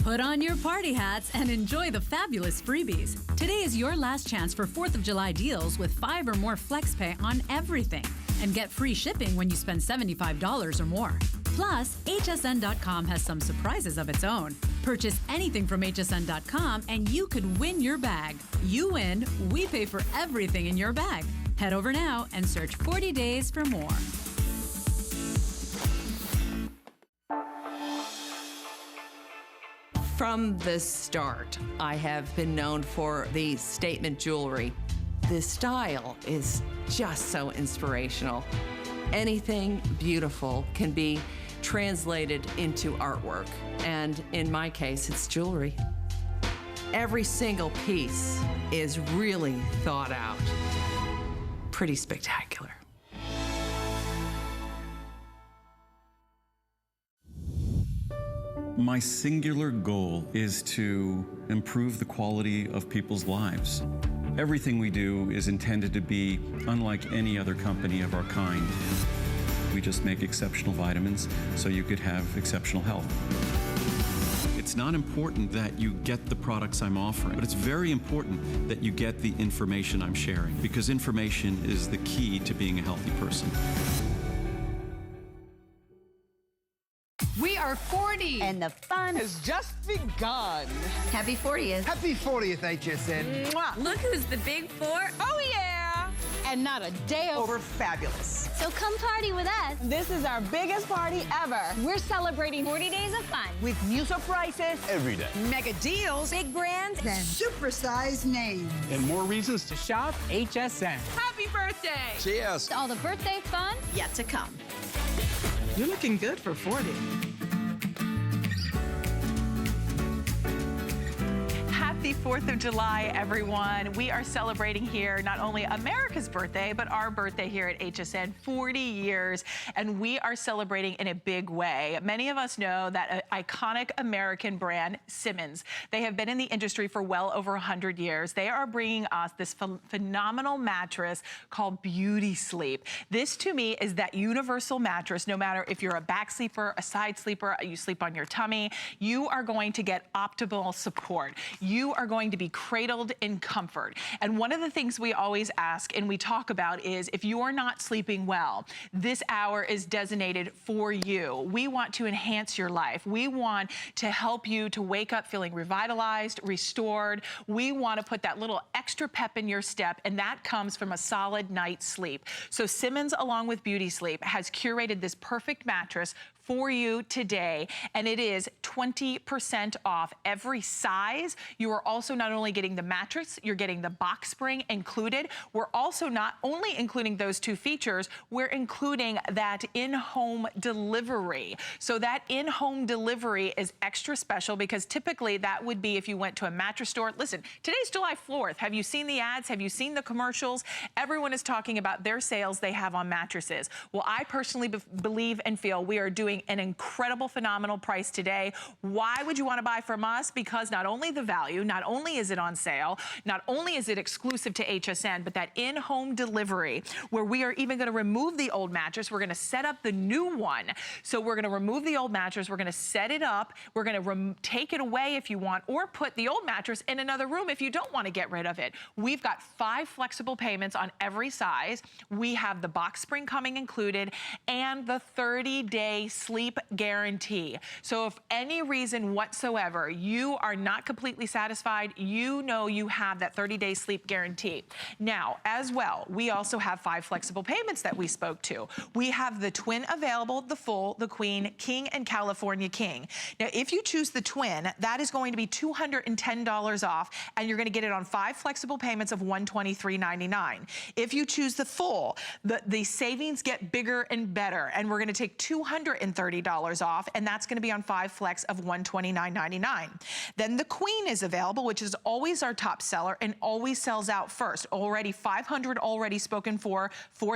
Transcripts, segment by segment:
Put on your party hats and enjoy the fabulous freebies. Today is your last chance for 4th of July deals with 5 or more FlexPay on everything. And get free shipping when you spend $75 or more. Plus, HSN.com has some surprises of its own. Purchase anything from HSN.com and you could win your bag. You win, we pay for everything in your bag. Head over now and search 40 days for more. From the start, I have been known for the statement jewelry. The style is just so inspirational. Anything beautiful can be translated into artwork, and in my case, it's jewelry. Every single piece is really thought out. Pretty spectacular. My singular goal is to improve the quality of people's lives. Everything we do is intended to be unlike any other company of our kind. We just make exceptional vitamins so you could have exceptional health. It's not important that you get the products I'm offering, but it's very important that you get the information I'm sharing, because information is the key to being a healthy person. We are 40, and the fun has just begun. Happy 40th. Happy 40th, HSN. Mwah. Look who's the big 4. Oh, yeah. And not a day over Fabulous. So come party with us. This is our biggest party ever. We're celebrating 40 days of fun. with new surprises, Every day. mega deals, Big brands. Supersized names. And more reasons to Shop HSN. happy birthday. cheers. All the birthday fun. Yet to come. You're looking good for 40. Happy 4th of July, everyone. We are celebrating here not only America's birthday, but our birthday here at HSN, 40 years, and we are celebrating in a big way. Many of us know that iconic American brand, Simmons. They have been in the industry for well over 100 years. They are bringing us this phenomenal mattress called BeautySleep. This, to me, is that universal mattress. No matter if you're a back sleeper, a side sleeper, you sleep on your tummy, you are going to get optimal support. You are going to be cradled in comfort. And one of the things we always ask and we talk about is, if you are not sleeping well, this hour is designated for you. We want to enhance your life. We want to help you to wake up feeling revitalized, restored. We want to put that little extra pep in your step, and that comes from a solid night's sleep. So Simmons, along with BeautySleep, has curated this perfect mattress for you today, and it is 20% off every size. You are also not only getting the mattress, you're getting the box spring included. We're also not only including those 2 features, we're including that in-home delivery. So that in-home delivery is extra special, because typically that would be if you went to a mattress store. Listen, today's July 4th. Have you seen the ads? Have you seen the commercials? Everyone is talking about their sales they have on mattresses. Well, I personally believe and feel we are doing an incredible, phenomenal price today. Why would you want to buy from us? Because not only the value, not only is it on sale, not only is it exclusive to HSN, but that in-home delivery, where we are even going to remove the old mattress. We're going to set up the new one. So we're going to remove the old mattress. We're going to set it up. We're going to take it away if you want, or put the old mattress in another room if you don't want to get rid of it. We've got 5 flexible payments on every size. We have the box spring coming included, and the 30-day sleep guarantee. So if any reason whatsoever you are not completely satisfied, you know you have that 30-day sleep guarantee. Now, as well, we also have 5 flexible payments that we spoke to. We have the twin available, the full, the queen, king, and California king. Now, if you choose the twin, that is going to be $210 off, and you're going to get it on 5 flexible payments of $123.99. If you choose the full, the savings get bigger and better, and we're going to take $230 off, and that's going to be on 5 flex of $129.99. Then the queen is available, which is always our top seller and always sells out first. Already 500 already spoken for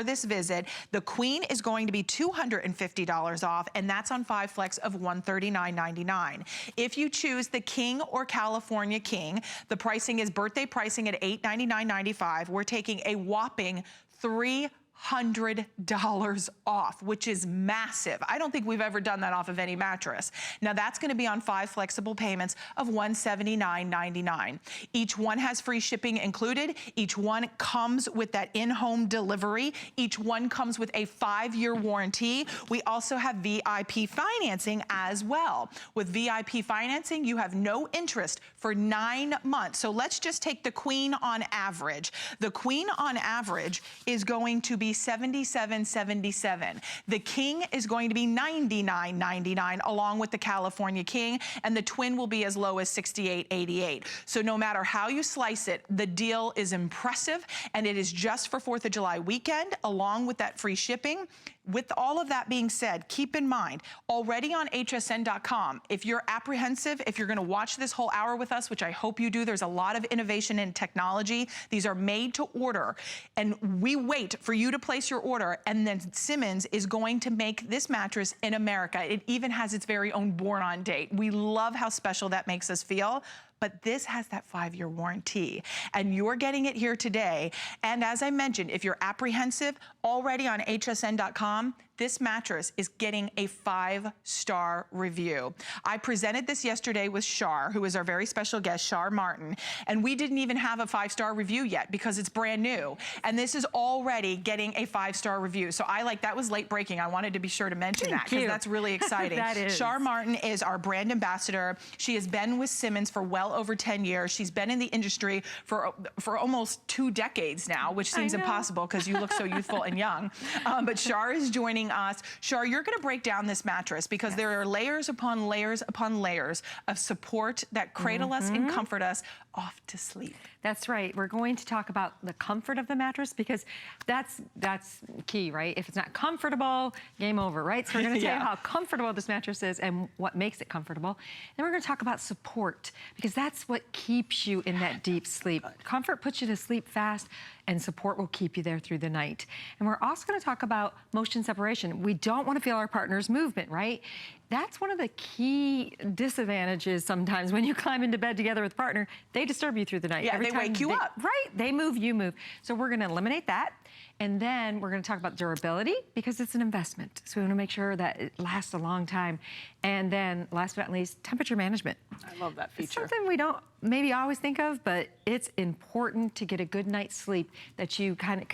this visit. The queen is going to be $250 off, and that's on 5 flex of $139.99. If you choose the king or California king, the pricing is birthday pricing at $899.95. We're taking a whopping $300 $100 off, which is massive. I don't think we've ever done that off of any mattress. Now that's going to be on 5 flexible payments of $179.99. Each one has free shipping included. Each one comes with that in-home delivery. Each one comes with a 5-year warranty. We also have VIP financing as well. With VIP financing, you have no interest for 9 months. So let's just take the Queen on average. The Queen on average is going to be $77.77. The King is going to be $99.99 along with the California King, and the Twin will be as low as $68.88. So no matter how you slice it, the deal is impressive, and it is just for 4th of July weekend along with that free shipping. With all of that being said, keep in mind, already on hsn.com, if you're apprehensive, if you're gonna watch this whole hour with us, which I hope you do, there's a lot of innovation in technology. These are made to order, and we wait for you to place your order, and then Simmons is going to make this mattress in America. It even has its very own born-on date. We love how special that makes us feel. But this has that 5-year warranty, and you're getting it here today. And as I mentioned, if you're apprehensive, already on hsn.com, this mattress is getting a 5-star review. I presented this yesterday with Shar, who is our very special guest, Shar Martin, and we didn't even have a 5-star review yet because it's brand new. And this is already getting a 5-star review. So that was late breaking. I wanted to be sure to mention that because that's really exciting. That is. Shar Martin is our brand ambassador. She has been with Simmons for well over 10 years. She's been in the industry for almost 2 decades now, which seems impossible because you look so youthful and young. But Shar is joining us. Shar, you're going to break down this mattress because there are layers upon layers upon layers of support that cradle us and comfort us off to sleep. That's right. We're going to talk about the comfort of the mattress because that's key, right? If it's not comfortable, game over, right? So we're going to tell you how comfortable this mattress is and what makes it comfortable. Then we're going to talk about support because that's what keeps you in that deep sleep. Comfort puts you to sleep fast, and support will keep you there through the night. And we're also going to talk about motion separation. We don't want to feel our partner's movement, right? That's one of the key disadvantages sometimes when you climb into bed together with a partner. They disturb you through the night. Yeah, they wake you up. Right, they move, you move. So we're gonna eliminate that. And then we're gonna talk about durability because it's an investment. So we wanna make sure that it lasts a long time. And then last but not least, temperature management. I love that feature. It's something we don't maybe always think of, but it's important to get a good night's sleep that you kind of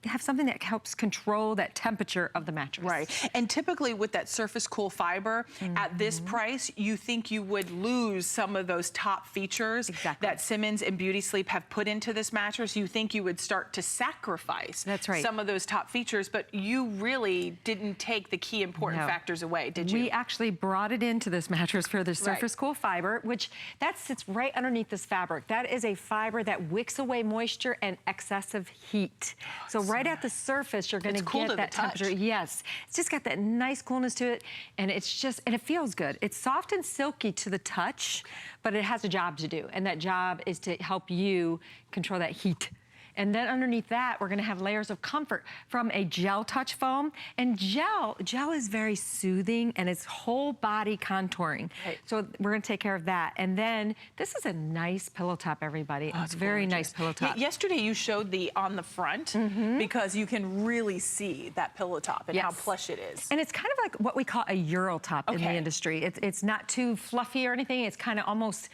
have something that helps control that temperature of the mattress. Right, and typically with that surface cool fiber, at this price, you think you would lose some of those top features that Simmons and BeautySleep have put into this mattress. You think you would start to sacrifice some of those top features, but you really didn't take the key important factors away, did you? We actually brought it into this mattress for the surface cool fiber, which that sits right underneath this fabric. That is a fiber that wicks away moisture and excessive heat. So right at the surface, you're going to get that temperature. Yes, it's just got that nice coolness to it, and it's just, and it feels good. It's soft and silky to the touch, but it has a job to do, and that job is to help you control that heat. And then underneath that, we're gonna have layers of comfort from a gel touch foam. And gel is very soothing and it's whole body contouring. So we're gonna take care of that. And then this is a nice pillow top, everybody. Oh, it's a very nice pillow top. Yesterday you showed the on the front because you can really see that pillow top and how plush it is. And it's kind of like what we call a Euro top in the industry. It's not too fluffy or anything. It's kind of almost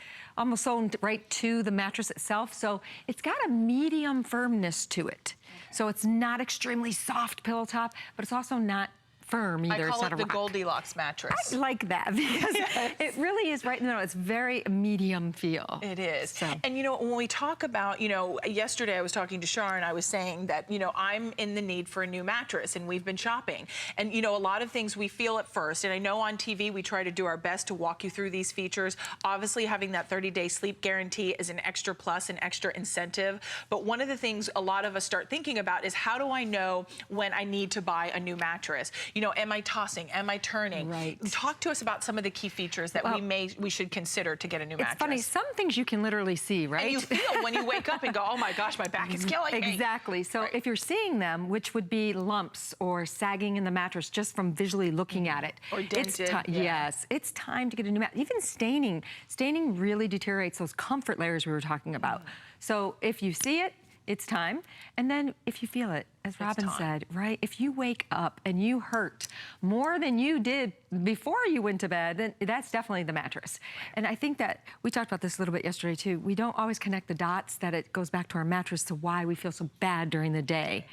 sewn right to the mattress itself. So it's got a medium firmness to it. So it's not extremely soft pillow top, but it's also not firm either. I call it the Goldilocks mattress. I like that because it really is right in the middle. It's very medium feel. It is. So. And you know, when we talk about, you know, yesterday I was talking to Shar and I was saying that, you know, I'm in the need for a new mattress and we've been shopping. And, you know, a lot of things we feel at first, and I know on TV we try to do our best to walk you through these features. Obviously having that 30-day sleep guarantee is an extra plus, an extra incentive. But one of the things a lot of us start thinking about is how do I know when I need to buy a new mattress? You know, am I tossing? Am I turning? Right. Talk to us about some of the key features that we should consider to get a new mattress. It's funny, some things you can literally see, right? And you feel when you wake up and go, oh my gosh, my back is killing me. Exactly. So if you're seeing them, which would be lumps or sagging in the mattress just from visually looking at it. Or dented. Yes, it's time to get a new mattress. Even staining. Staining really deteriorates those comfort layers we were talking about. So if you see it, it's time. And then if you feel it, as Robin said, right? If you wake up and you hurt more than you did before you went to bed, then that's definitely the mattress. And I think that we talked about this a little bit yesterday too. We don't always connect the dots that it goes back to our mattress to why we feel so bad during the day.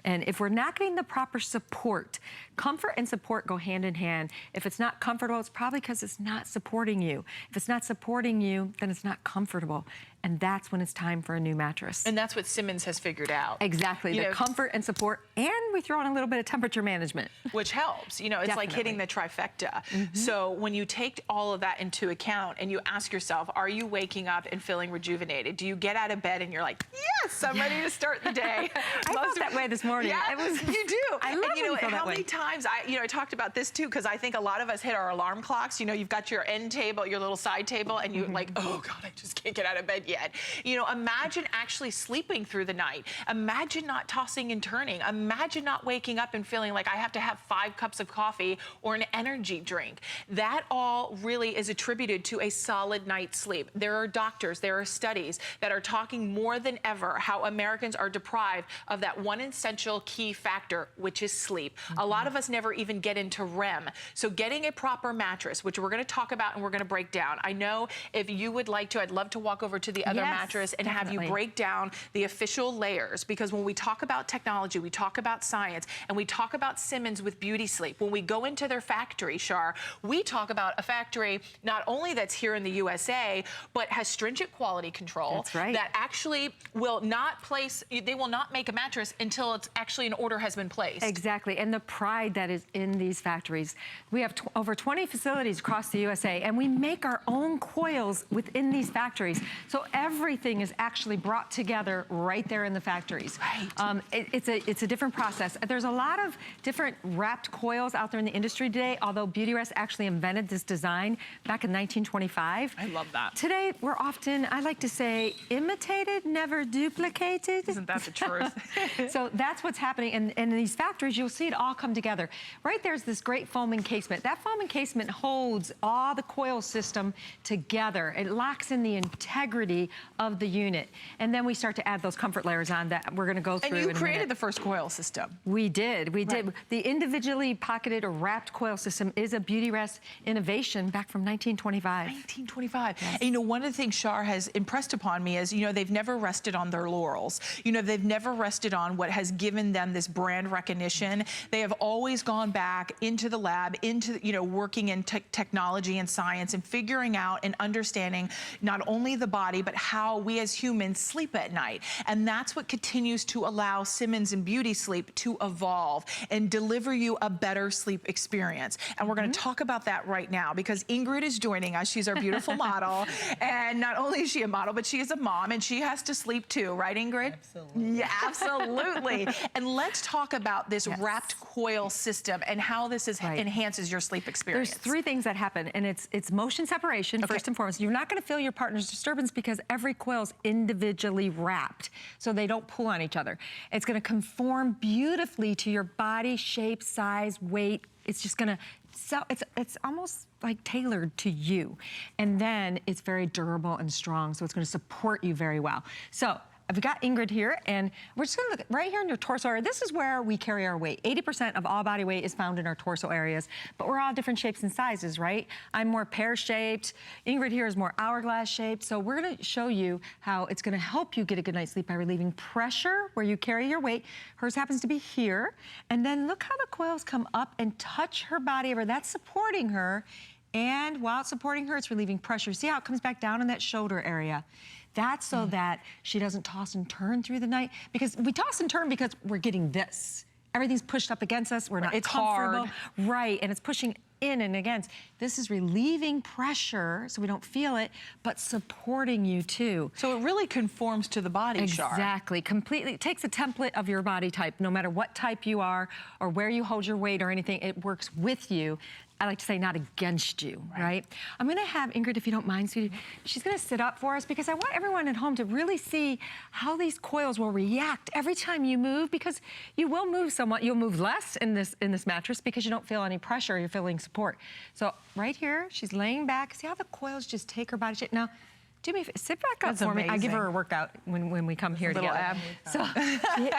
And if we're not getting the proper support, comfort and support go hand in hand. If it's not comfortable, it's probably because it's not supporting you. If it's not supporting you, then it's not comfortable. And that's when it's time for a new mattress. And that's what Simmons has figured out. Exactly, the comfort and support, and we throw in a little bit of temperature management. Which helps, you know, it's like hitting the trifecta. So when you take all of that into account and you ask yourself, are you waking up and feeling rejuvenated? Do you get out of bed and you're like, yes, I'm ready to start the day? I felt that way this morning. Yeah, you do. I love and, you know, when you feel how that many way. times, I talked about this too, because I think a lot of us hit our alarm clocks. You know, you've got your end table, your little side table, and you're like, oh God, I just can't get out of bed yet. You know, imagine actually sleeping through the night. Imagine not tossing and turning. Imagine not waking up and feeling like I have to have 5 cups of coffee or an energy drink. That all really is attributed to a solid night's sleep. There are doctors, there are studies that are talking more than ever how Americans are deprived of that one essential key factor, which is sleep. A lot of us never even get into REM. So getting a proper mattress, which we're going to talk about and we're going to break down. I know if you would like to, I'd love to walk over to the other mattress and have you break down the official layers, because when we talk about technology, we talk about science, and we talk about Simmons with BeautySleep. When we go into their factory, Shar, we talk about a factory not only that's here in the USA, but has stringent quality control. That's right. That actually will not place, they will not make a mattress until it's actually an order has been placed. Exactly, and the pride that is in these factories. We have over 20 facilities across the USA, and we make our own coils within these factories. So everything is actually brought together right there in the factories. Right. It's a different process. There's a lot of different wrapped coils out there in the industry today, although BeautyRest actually invented this design back in 1925. I love that. Today, we're often, I like to say, imitated, never duplicated. Isn't that the truth? So that's what's happening. And in these factories, you'll see it all come together. Right there's this great foam encasement. That foam encasement holds all the coil system together. It locks in the integrity of the unit. And then we start to add those comfort layers on that we're going to go through. And you created the first coil system. We did. We did. The individually pocketed or wrapped coil system is a BeautyRest innovation back from 1925. 1925. Yes. And you know, one of the things Shar has impressed upon me is, you know, they've never rested on their laurels. You know, they've never rested on what has given them this brand recognition. They have always gone back into the lab, into, you know, working in technology and science and figuring out and understanding not only the body, but how we as humans sleep at night. And that's what continues to allow Simmons and BeautySleep to evolve and deliver you a better sleep experience. And we're going to talk about that right now, because Ingrid is joining us. She's our beautiful model. And not only is she a model, but she is a mom, and she has to sleep too, right, Ingrid? Absolutely. Yeah, absolutely. And let's talk about this wrapped coil system and how this is enhances your sleep experience. There's 3 things that happen, and it's motion separation, first and foremost. You're not going to feel your partner's disturbance because every coil is individually wrapped, so they don't pull on each other. It's going to conform beautifully to your body, shape, size, weight. It's just going to, so it's almost like tailored to you. And then it's very durable and strong, so it's going to support you very well. So I've got Ingrid here, and we're just gonna look right here in your torso area. This is where we carry our weight. 80% of all body weight is found in our torso areas, but we're all different shapes and sizes, right? I'm more pear-shaped. Ingrid here is more hourglass shaped. So we're gonna show you how it's gonna help you get a good night's sleep by relieving pressure where you carry your weight. Hers happens to be here. And then look how the coils come up and touch her body area. That's supporting her. And while it's supporting her, it's relieving pressure. See how it comes back down in that shoulder area? That's so that she doesn't toss and turn through the night. Because we toss and turn because we're getting this. Everything's pushed up against us. We're not comfortable. Hard. Right, and it's pushing in and against. This is relieving pressure so we don't feel it, but supporting you too. So it really conforms to the body, Shar. Exactly, completely. It takes a template of your body type, no matter what type you are or where you hold your weight or anything, it works with you. I like to say not against you, right? I'm gonna have Ingrid, if you don't mind, sweetie, she's gonna sit up for us because I want everyone at home to really see how these coils will react every time you move, because you will move somewhat. You'll move less in this mattress because you don't feel any pressure, you're feeling support. So right here, she's laying back. See how the coils just take her body shape? Now, do me, sit back up That's for me. I give amazing. her a workout when we come here Little together. ab. So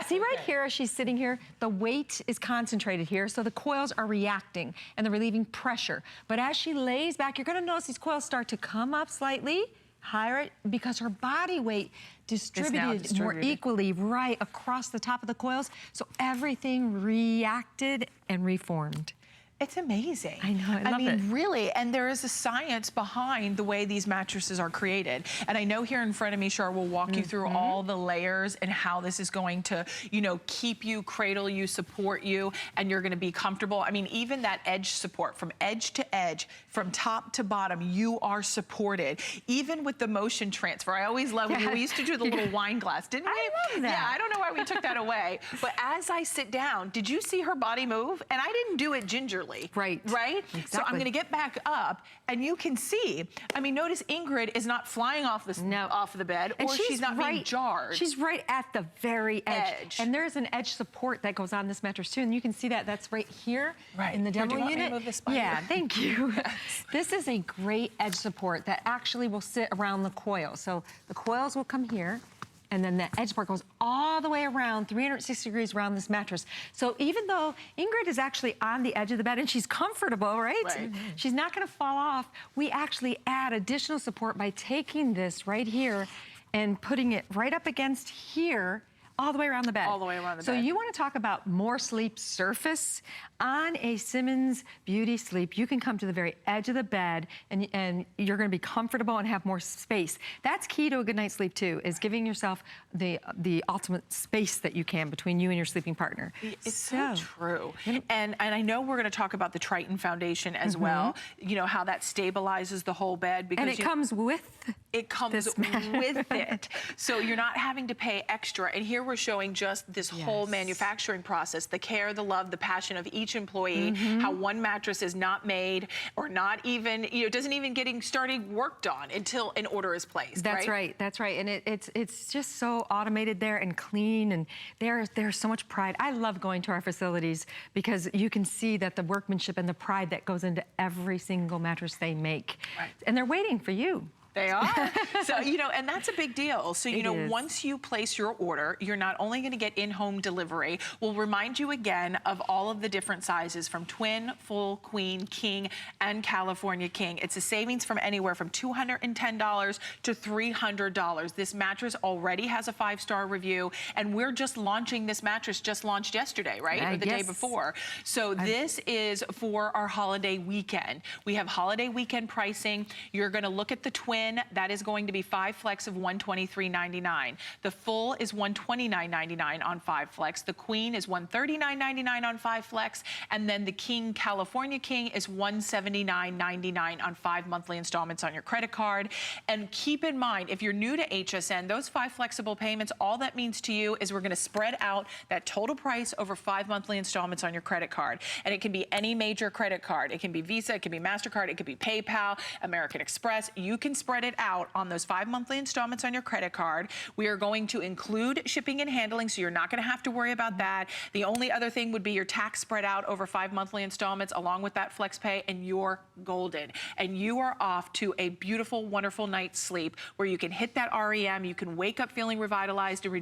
see right here, as she's sitting here, the weight is concentrated here, so the coils are reacting and they're relieving pressure. But as she lays back, you're gonna notice these coils start to come up slightly higher because her body weight distributed more equally right across the top of the coils, so everything reacted and reformed. It's amazing. I know, I love it. Really, and there is a science behind the way these mattresses are created. And I know here in front of me, Char will walk you through all the layers and how this is going to, you know, keep you, cradle you, support you, and you're gonna be comfortable. I mean, even that edge support, from edge to edge, from top to bottom, you are supported. Even with the motion transfer, I always love when we used to do the little wine glass, didn't we? I love that. Yeah, I don't know why we took that away. But as I sit down, did you see her body move? And I didn't do it gingerly. Right. Right? Exactly. So I'm gonna get back up and you can see, I mean, notice Ingrid is not flying off the bed, or she's not being jarred. She's right at the very edge. And there's an edge support that goes on this mattress too, and you can see that that's right here in the demo unit. Me to move this by Yeah, you? thank you. This is a great edge support that actually will sit around the coil. So the coils will come here, and then the edge part goes all the way around, 360 degrees around this mattress. So even though Ingrid is actually on the edge of the bed and she's comfortable, right? She's not gonna fall off. We actually add additional support by taking this right here and putting it right up against here, all the way around the bed. All the way around the bed. So you want to talk about more sleep surface? On a Simmons BeautySleep, you can come to the very edge of the bed and you're going to be comfortable and have more space. That's key to a good night's sleep too, is giving yourself the ultimate space that you can between you and your sleeping partner. It's so true. And I know we're going to talk about the Triton Foundation as well, you know, how that stabilizes the whole bed. Because and it comes with with it. So you're not having to pay extra. And here we're showing just this whole manufacturing process, the care, the love, the passion of each employee, how one mattress is not made or not even, you know, doesn't even getting started worked on until an order is placed. That's right. That's right. And it's just so automated there and clean, and there's so much pride. I love going to our facilities because you can see that the workmanship and the pride that goes into every single mattress they make. And they're waiting for you. They are. So, you know, and that's a big deal. So, you know, once you place your order, you're not only going to get in-home delivery, we'll remind you again of all of the different sizes from twin, full, queen, king, and California king. It's a savings from anywhere from $210 to $300. This mattress already has a 5-star review, and we're just launching this mattress, just launched yesterday, right? Or the day before. So this is for our holiday weekend. We have holiday weekend pricing. You're going to look at the twin. That is going to be 5 flex of $123.99. The full is $129.99 on 5 flex. The queen is $139.99 on 5 flex. And then the king, California king, is $179.99 on 5 monthly installments on your credit card. And keep in mind, if you're new to HSN, those 5 flexible payments, all that means to you is we're going to spread out that total price over 5 monthly installments on your credit card. And it can be any major credit card. It can be Visa, it can be MasterCard, it could be PayPal, American Express. You can spread it out on those 5 monthly installments on your credit card. We are going to include shipping and handling, so you're not going to have to worry about that. The only other thing would be your tax spread out over 5 monthly installments along with that flex pay, and you're golden. And you are off to a beautiful, wonderful night's sleep where you can hit that REM, you can wake up feeling revitalized and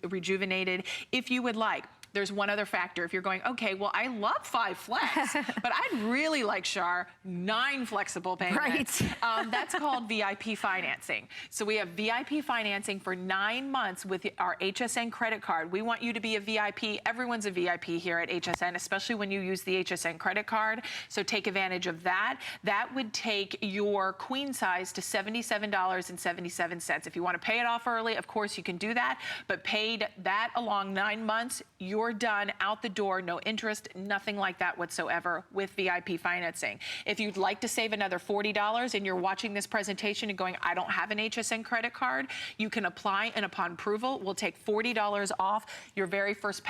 rejuvenated if you would like. There's one other factor. If you're going, okay, well, I love 5 flex, but I'd really like, Char, 9 flexible payments. That's called VIP financing. So we have VIP financing for 9 months with our HSN credit card. We want you to be a VIP. Everyone's a VIP here at HSN, especially when you use the HSN credit card. So take advantage of that. That would take your queen size to $77.77. If you want to pay it off early, of course you can do that, but paid that along 9 months, you're done, out the door, no interest, nothing like that whatsoever with VIP financing. If you'd like to save another $40 and you're watching this presentation and going, I don't have an HSN credit card, you can apply, and upon approval, we'll take $40 off your very first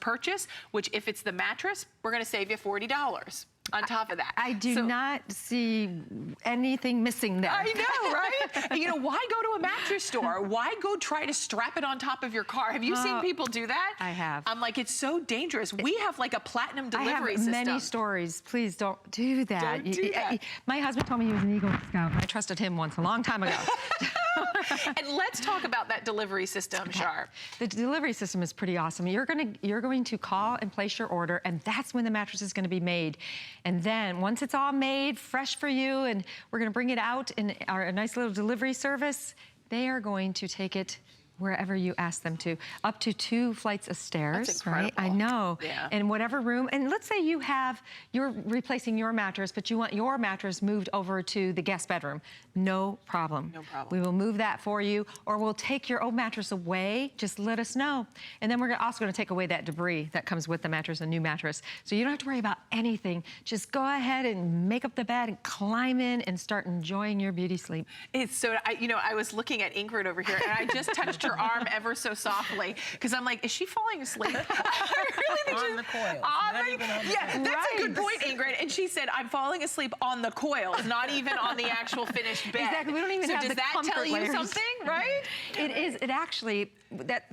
purchase, which if it's the mattress, we're gonna save you $40. on top of that. I do not see anything missing there. I know, right? You know, why go to a mattress store? Why go try to strap it on top of your car? Have you seen people do that? I have. I'm like, it's so dangerous. We have like a platinum delivery system. I have many stories. Please don't do that. Don't do that. My husband told me he was an Eagle Scout. I trusted him once a long time ago. And let's talk about that delivery system, Sharp. The delivery system is pretty awesome. You're going to call and place your order, and that's when the mattress is going to be made. And then once it's all made, fresh for you, and we're going to bring it out in our nice little delivery service, they are going to take it wherever you ask them to, up to 2 flights of stairs. That's incredible. Right? I know. Yeah. In whatever room, and let's say you're replacing your mattress, but you want your mattress moved over to the guest bedroom. No problem. No problem. We will move that for you, or we'll take your old mattress away. Just let us know. And then we're also going to take away that debris that comes with the mattress, a new mattress. So you don't have to worry about anything. Just go ahead and make up the bed and climb in and start enjoying your beauty sleep. It's so, you know, I was looking at Ingrid over here, and I just touched her arm ever so softly, because I'm like, is she falling asleep? I really think on she's the coils. Yeah, that's a good point, Ingrid. And she said, I'm falling asleep on the coils, not even on the actual finished bed. Exactly. We don't even have does the that comfort tell you layers. something, right? It actually,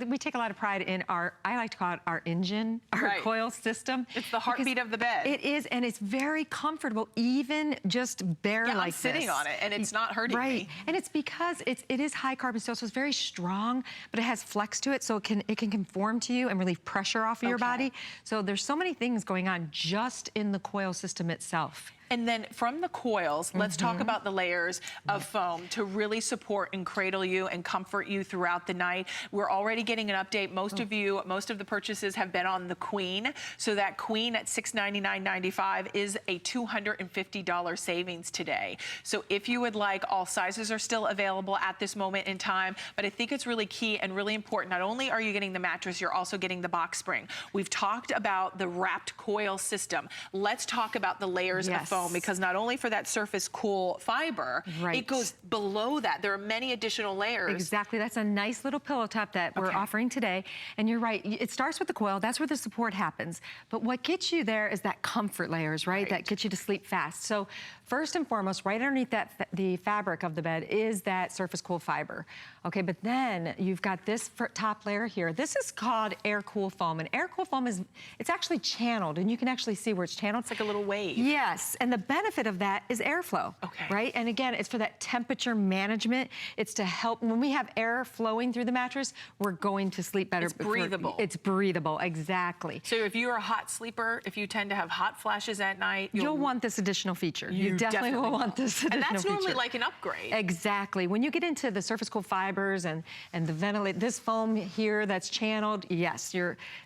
we take a lot of pride in our, I like to call it our engine, our coil system. It's the heartbeat of the bed. It is, and it's very comfortable, even just bare like I'm sitting on it, and it's not hurting me. And it's because it is high carbon steel, so it's very strong, but it has flex to it, so it can conform to you and relieve pressure off of your body. So there's so many things going on just in the coil system itself. And then from the coils, let's talk about the layers of foam to really support and cradle you and comfort you throughout the night. We're already getting an update. Most of the purchases have been on the Queen. So that Queen at $699.95 is a $250 savings today. So if you would like, all sizes are still available at this moment in time. But I think it's really key and really important. Not only are you getting the mattress, you're also getting the box spring. We've talked about the wrapped coil system. Let's talk about the layers of foam, because not only for that surface cool fiber, it goes below that. There are many additional layers. Exactly. That's a nice little pillow top that we're offering today. And you're right. It starts with the coil. That's where the support happens. But what gets you there is that comfort layers, right? That gets you to sleep fast. So first and foremost, right underneath that, the fabric of the bed is that surface cool fiber. Okay, but then you've got this top layer here. This is called air cool foam. And air cool foam it's actually channeled, and you can actually see where it's channeled. It's like a little wave. Yes, and the benefit of that is airflow, right? And again, it's for that temperature management. It's to help, when we have air flowing through the mattress, we're going to sleep better. It's breathable. It's breathable, exactly. So if you're a hot sleeper, if you tend to have hot flashes at night, you'll want this additional feature. You definitely will want this additional feature. And that's normally like an upgrade. Exactly. When you get into the surface cool fibers and the ventilate, this foam here that's channeled, yes,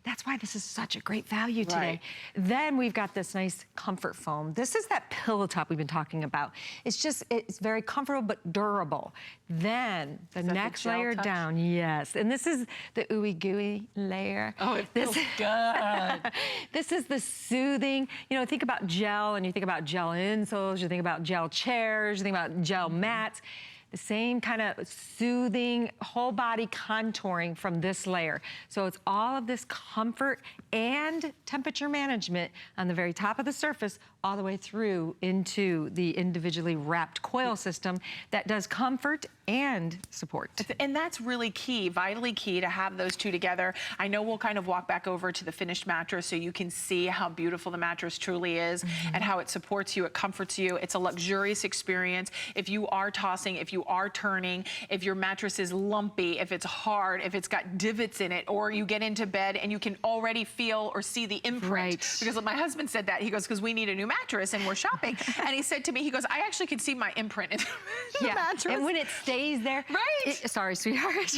that's why this is such a great value today. Then we've got this nice comfort foam. This is that pillow top we've been talking about. It's very comfortable but durable. Then the next layer down, yes. And this is the ooey gooey layer. Oh, it feels good. This is the soothing, you know, think about gel, and you think about gel insoles, you think about gel chairs, you think about gel mats. The same kind of soothing, whole body contouring from this layer. So it's all of this comfort and temperature management on the very top of the surface, all the way through into the individually wrapped coil system that does comfort and support. And that's really key, vitally key, to have those two together. I know we'll kind of walk back over to the finished mattress so you can see how beautiful the mattress truly is and how it supports you, it comforts you. It's a luxurious experience. If you are tossing, if you are turning, if your mattress is lumpy, if it's hard, if it's got divots in it, or you get into bed and you can already feel or see the imprint. Because my husband said that. He goes, because we need a new mattress and we're shopping. And he said to me, he goes, I actually can see my imprint in the mattress. And when it stays there. Sorry, sweetheart.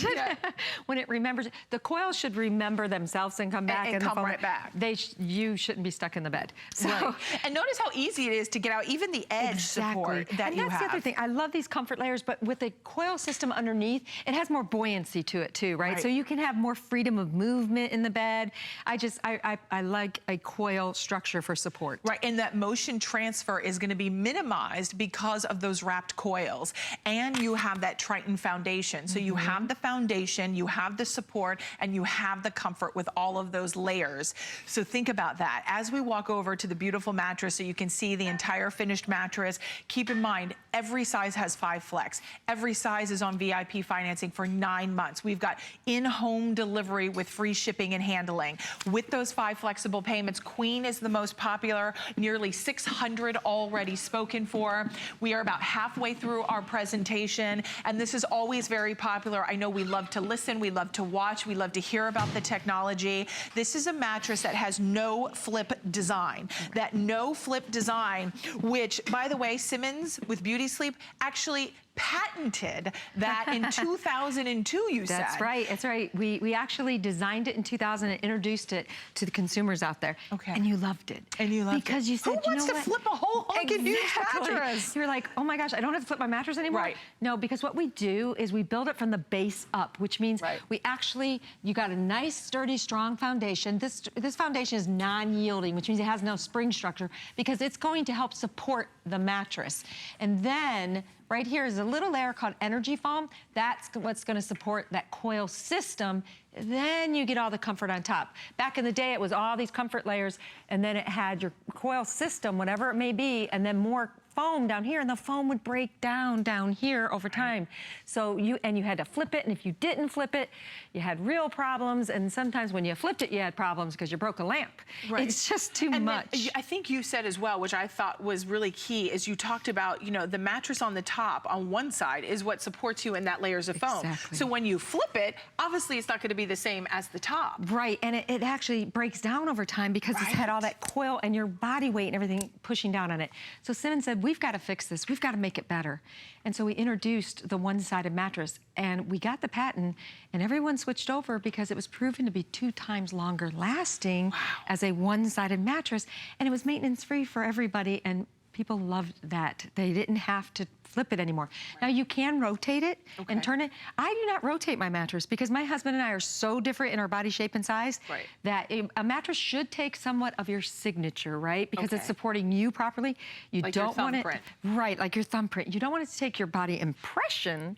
When it remembers, the coils should remember themselves and come back. And come right back. You shouldn't be stuck in the bed. So, and notice how easy it is to get out, even the edge support that you have. And that's the other thing. I love these comfort layers, but with the coil system underneath, it has more buoyancy to it too, right? So you can have more freedom of movement in the bed. I like a coil structure for support. Right, and that motion transfer is going to be minimized because of those wrapped coils. And you have that Triton foundation. So you have the foundation, you have the support, and you have the comfort with all of those layers. So think about that. As we walk over to the beautiful mattress so you can see the entire finished mattress, keep in mind, every size has 5 flex. Every size is on VIP financing for 9 months. We've got in-home delivery with free shipping and handling. With those 5 flexible payments, Queen is the most popular, nearly 600 already spoken for. We are about halfway through our presentation, and this is always very popular. I know we love to listen, we love to watch, we love to hear about the technology. This is a mattress that has no flip design. That no flip design, which, by the way, Simmons with BeautySleep actually patented that in 2002, you said. That's right, that's right. We actually designed it in 2000 and introduced it to the consumers out there. Okay. And you loved it. And you loved it. Because you said, who wants to flip a whole honking huge mattress? You're like, oh my gosh, I don't have to flip my mattress anymore. Right. No, because what we do is we build it from the base up, which means we actually, you got a nice, sturdy, strong foundation. This foundation is non-yielding, which means it has no spring structure, because it's going to help support the mattress. And then right here is a little layer called energy foam. That's what's going to support that coil system. Then you get all the comfort on top. Back in the day, it was all these comfort layers, and then it had your coil system, whatever it may be, and then more foam down here, and the foam would break down here over time. So you had to flip it, and if you didn't flip it, you had real problems, and sometimes when you flipped it, you had problems because you broke a lamp. Right. It's just too much. Then, I think you said as well, which I thought was really key, is you talked about, you know, the mattress on the top on one side is what supports you in that layers of foam. Exactly. So when you flip it, obviously it's not going to be the same as the top. Right, and it actually breaks down over time because it's had all that coil and your body weight and everything pushing down on it. So Simmons said, we've got to fix this. We've got to make it better. And so we introduced the one-sided mattress, and we got the patent, and everyone switched over because it was proven to be 2 times longer lasting as a one-sided mattress, and it was maintenance-free for everybody, and people loved that. They didn't have to flip it anymore. Now you can rotate it and turn it. I do not rotate my mattress because my husband and I are so different in our body shape and size that a mattress should take somewhat of your signature, right? Because it's supporting you properly. You like don't want it, right, like your thumbprint. You don't want it to take your body impression.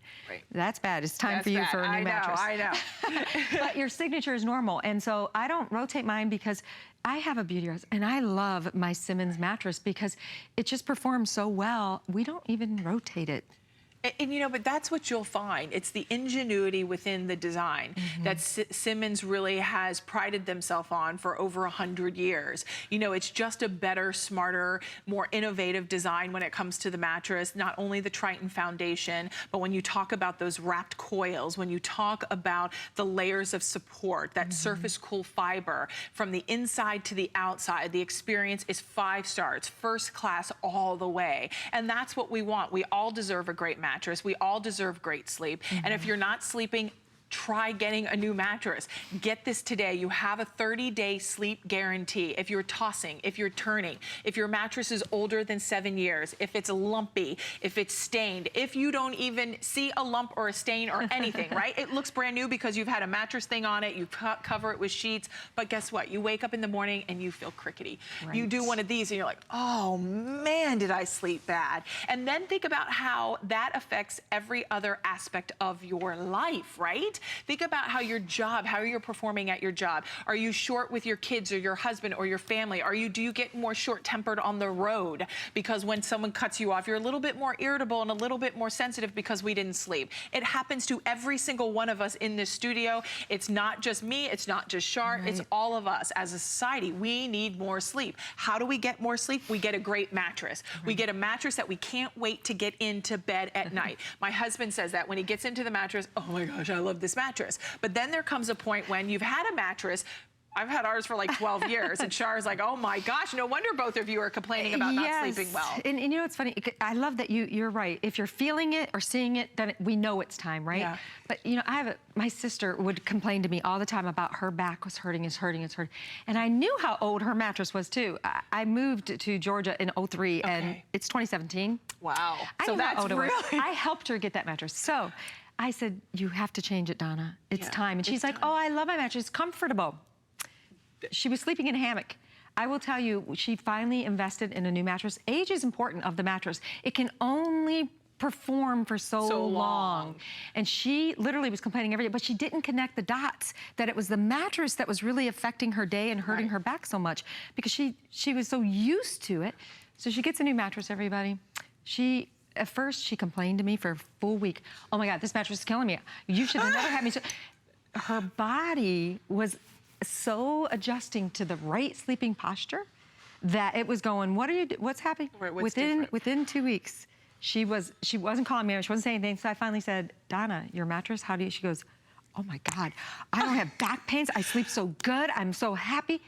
That's bad. It's time for you for a new mattress. I know. But your signature is normal, and so I don't rotate mine because I have a beauty rest, and I love my Simmons mattress because it just performs so well. We don't even rotate it. And you know, but that's what you'll find. It's the ingenuity within the design that Simmons really has prided themselves on for over 100 years. You know, it's just a better, smarter, more innovative design when it comes to the mattress. Not only the Triton foundation, but when you talk about those wrapped coils, when you talk about the layers of support, that surface cool fiber from the inside to the outside, the experience is 5 stars, first class all the way. And that's what we want. We all deserve a great mattress. We all deserve great sleep. And if you're not sleeping, try getting a new mattress. Get this today. You have a 30-day sleep guarantee. If you're tossing, if you're turning, if your mattress is older than 7 years, if it's lumpy, if it's stained, if you don't even see a lump or a stain or anything, right? It looks brand new because you've had a mattress thing on it, you cover it with sheets, but guess what? You wake up in the morning and you feel crickety. You do one of these and you're like, oh man, did I sleep bad? And then think about how that affects every other aspect of your life, right? Think about how your job, how you're performing at your job. Are you short with your kids or your husband or your family? Do you get more short-tempered on the road because when someone cuts you off, you're a little bit more irritable and a little bit more sensitive because we didn't sleep? It happens to every single one of us in this studio. It's not just me, it's not just Shar, it's all of us. As a society, we need more sleep. How do we get more sleep? We get a great mattress. We get a mattress that we can't wait to get into bed at night. My husband says that when he gets into the mattress, oh my gosh, I love this mattress. But then there comes a point when you've had a mattress. I've had ours for like 12 years, and Char's like, oh my gosh, no wonder both of you are complaining about not sleeping well. And you know, it's funny, I love that you're right. If you're feeling it or seeing it, then we know it's time, right? Yeah. But you know, my sister would complain to me all the time about her back was hurting, it's hurting. And I knew how old her mattress was too. I moved to Georgia in 03, and it's 2017. Wow. I knew how old it was. I helped her get that mattress. So I said, you have to change it, Donna. It's time. And she's like, oh, I love my mattress. It's comfortable. She was sleeping in a hammock. I will tell you, she finally invested in a new mattress. Age is important of the mattress. It can only perform for so long. And she literally was complaining every day, but she didn't connect the dots that it was the mattress that was really affecting her day and hurting her back so much because she was so used to it. So she gets a new mattress, everybody. At first, she complained to me for a full week. Oh my God, this mattress is killing me. You should have never had me. Her body was so adjusting to the right sleeping posture that it was going, what's happening? Right, within 2 weeks, she wasn't calling me, she wasn't saying anything. So I finally said, Donna, your mattress, how do you, she goes, oh my God, I don't have back pains. I sleep so good. I'm so happy.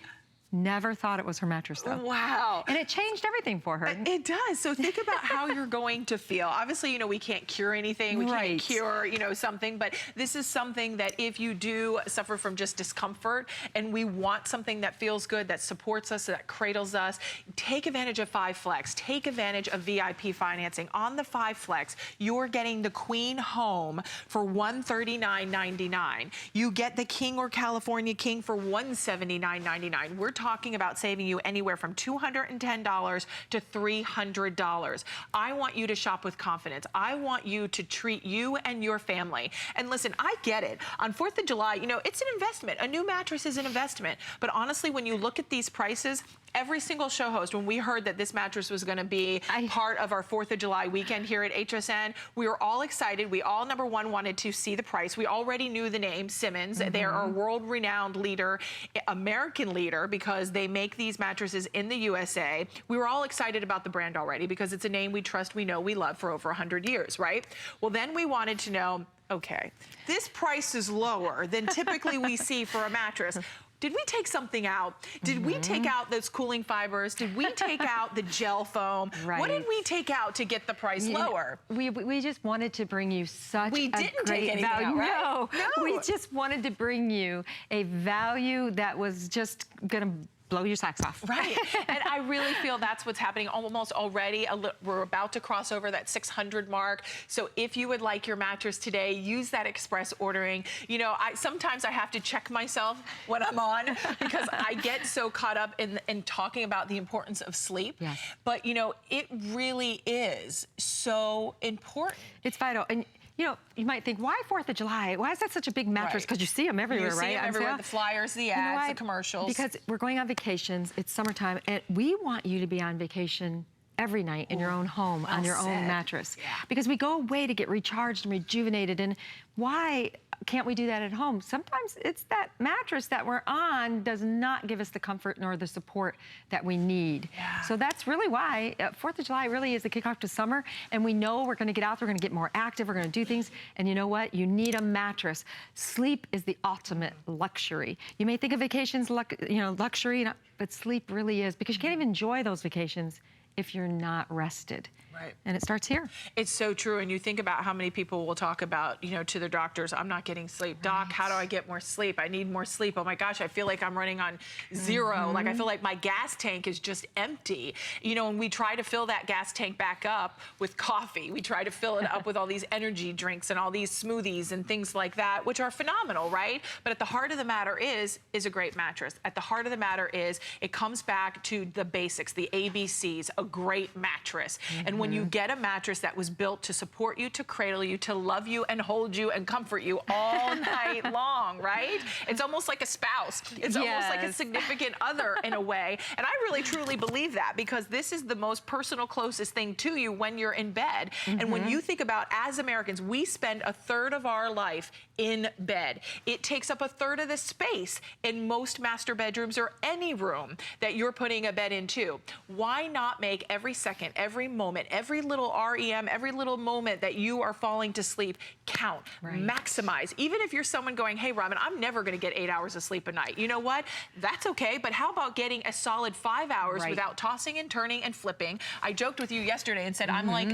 Never thought it was her mattress, though. Wow. And it changed everything for her. It does. So think about how you're going to feel. Obviously, you know, we can't cure anything. We can't cure, you know, something. But this is something that if you do suffer from just discomfort and we want something that feels good, that supports us, that cradles us, take advantage of 5 Flex. Take advantage of VIP financing. On the 5 Flex, you're getting the Queen Home for $139.99. You get the King or California King for $179.99. We're talking about saving you anywhere from $210 to $300. I want you to shop with confidence. I want you to treat you and your family. And listen, I get it. On 4th of July, you know, it's an investment. A new mattress is an investment. But honestly, when you look at these prices, every single show host, when we heard that this mattress was going to be part of our 4th of July weekend here at HSN, we were all excited. We all, number one, wanted to see the price. We already knew the name Simmons. They are a world-renowned leader, American leader, because they make these mattresses in the USA. We were all excited about the brand already because it's a name we trust, we know, we love for over 100 years, right? Well, then we wanted to know, okay, this price is lower than typically we see for a mattress. Did we take something out? Did we take out those cooling fibers? Did we take out the gel foam? What did we take out to get the price lower? We just wanted to bring you such a great value. Out, right? No, we just wanted to bring you a value that was just gonna blow your socks off. Right. And I really feel that's what's happening almost already. We're about to cross over that 600 mark. So if you would like your mattress today, use that express ordering. You know, sometimes I have to check myself when I'm on because I get so caught up in talking about the importance of sleep. Yes. But, you know, it really is so important. It's vital. And you know, you might think, why 4th of July? Why is that such a big mattress? Because you see them everywhere, right? You see them everywhere, the flyers, the ads, the commercials. Because we're going on vacations, it's summertime, and we want you to be on vacation every night in your own home, on your own mattress. Yeah. Because we go away to get recharged and rejuvenated, and why can't we do that at home? Sometimes it's that mattress that we're on does not give us the comfort nor the support that we need. Yeah. So that's really why 4th of July really is the kickoff to summer, and we know we're gonna get out there, we're gonna get more active, we're gonna do things, and you know what? You need a mattress. Sleep is the ultimate luxury. You may think of vacations, luxury, but sleep really is, because you can't even enjoy those vacations if you're not rested. Right. And it starts here. It's so true. And you think about how many people will talk about, you know, to their doctors, I'm not getting sleep. Doc, how do I get more sleep? I need more sleep. Oh my gosh, I feel like I'm running on zero. Like I feel like my gas tank is just empty. You know, and we try to fill that gas tank back up with coffee. We try to fill it up with all these energy drinks and all these smoothies and things like that, which are phenomenal, right? But at the heart of the matter is a great mattress. At the heart of the matter is it comes back to the basics, the ABCs, a great mattress. And when you get a mattress that was built to support you, to cradle you, to love you and hold you and comfort you all night long, right? It's almost like a spouse. It's almost like a significant other in a way. And I really truly believe that, because this is the most personal, closest thing to you when you're in bed. And when you think about, as Americans, we spend a third of our life in bed. It takes up a third of the space in most master bedrooms or any room that you're putting a bed into. Why not make every second, every moment, every little REM, every little moment that you are falling to sleep count, maximize. Even if you're someone going, hey, Robin, I'm never gonna get 8 hours of sleep a night. You know what? That's okay, but how about getting a solid 5 hours without tossing and turning and flipping? I joked with you yesterday and said, I'm like,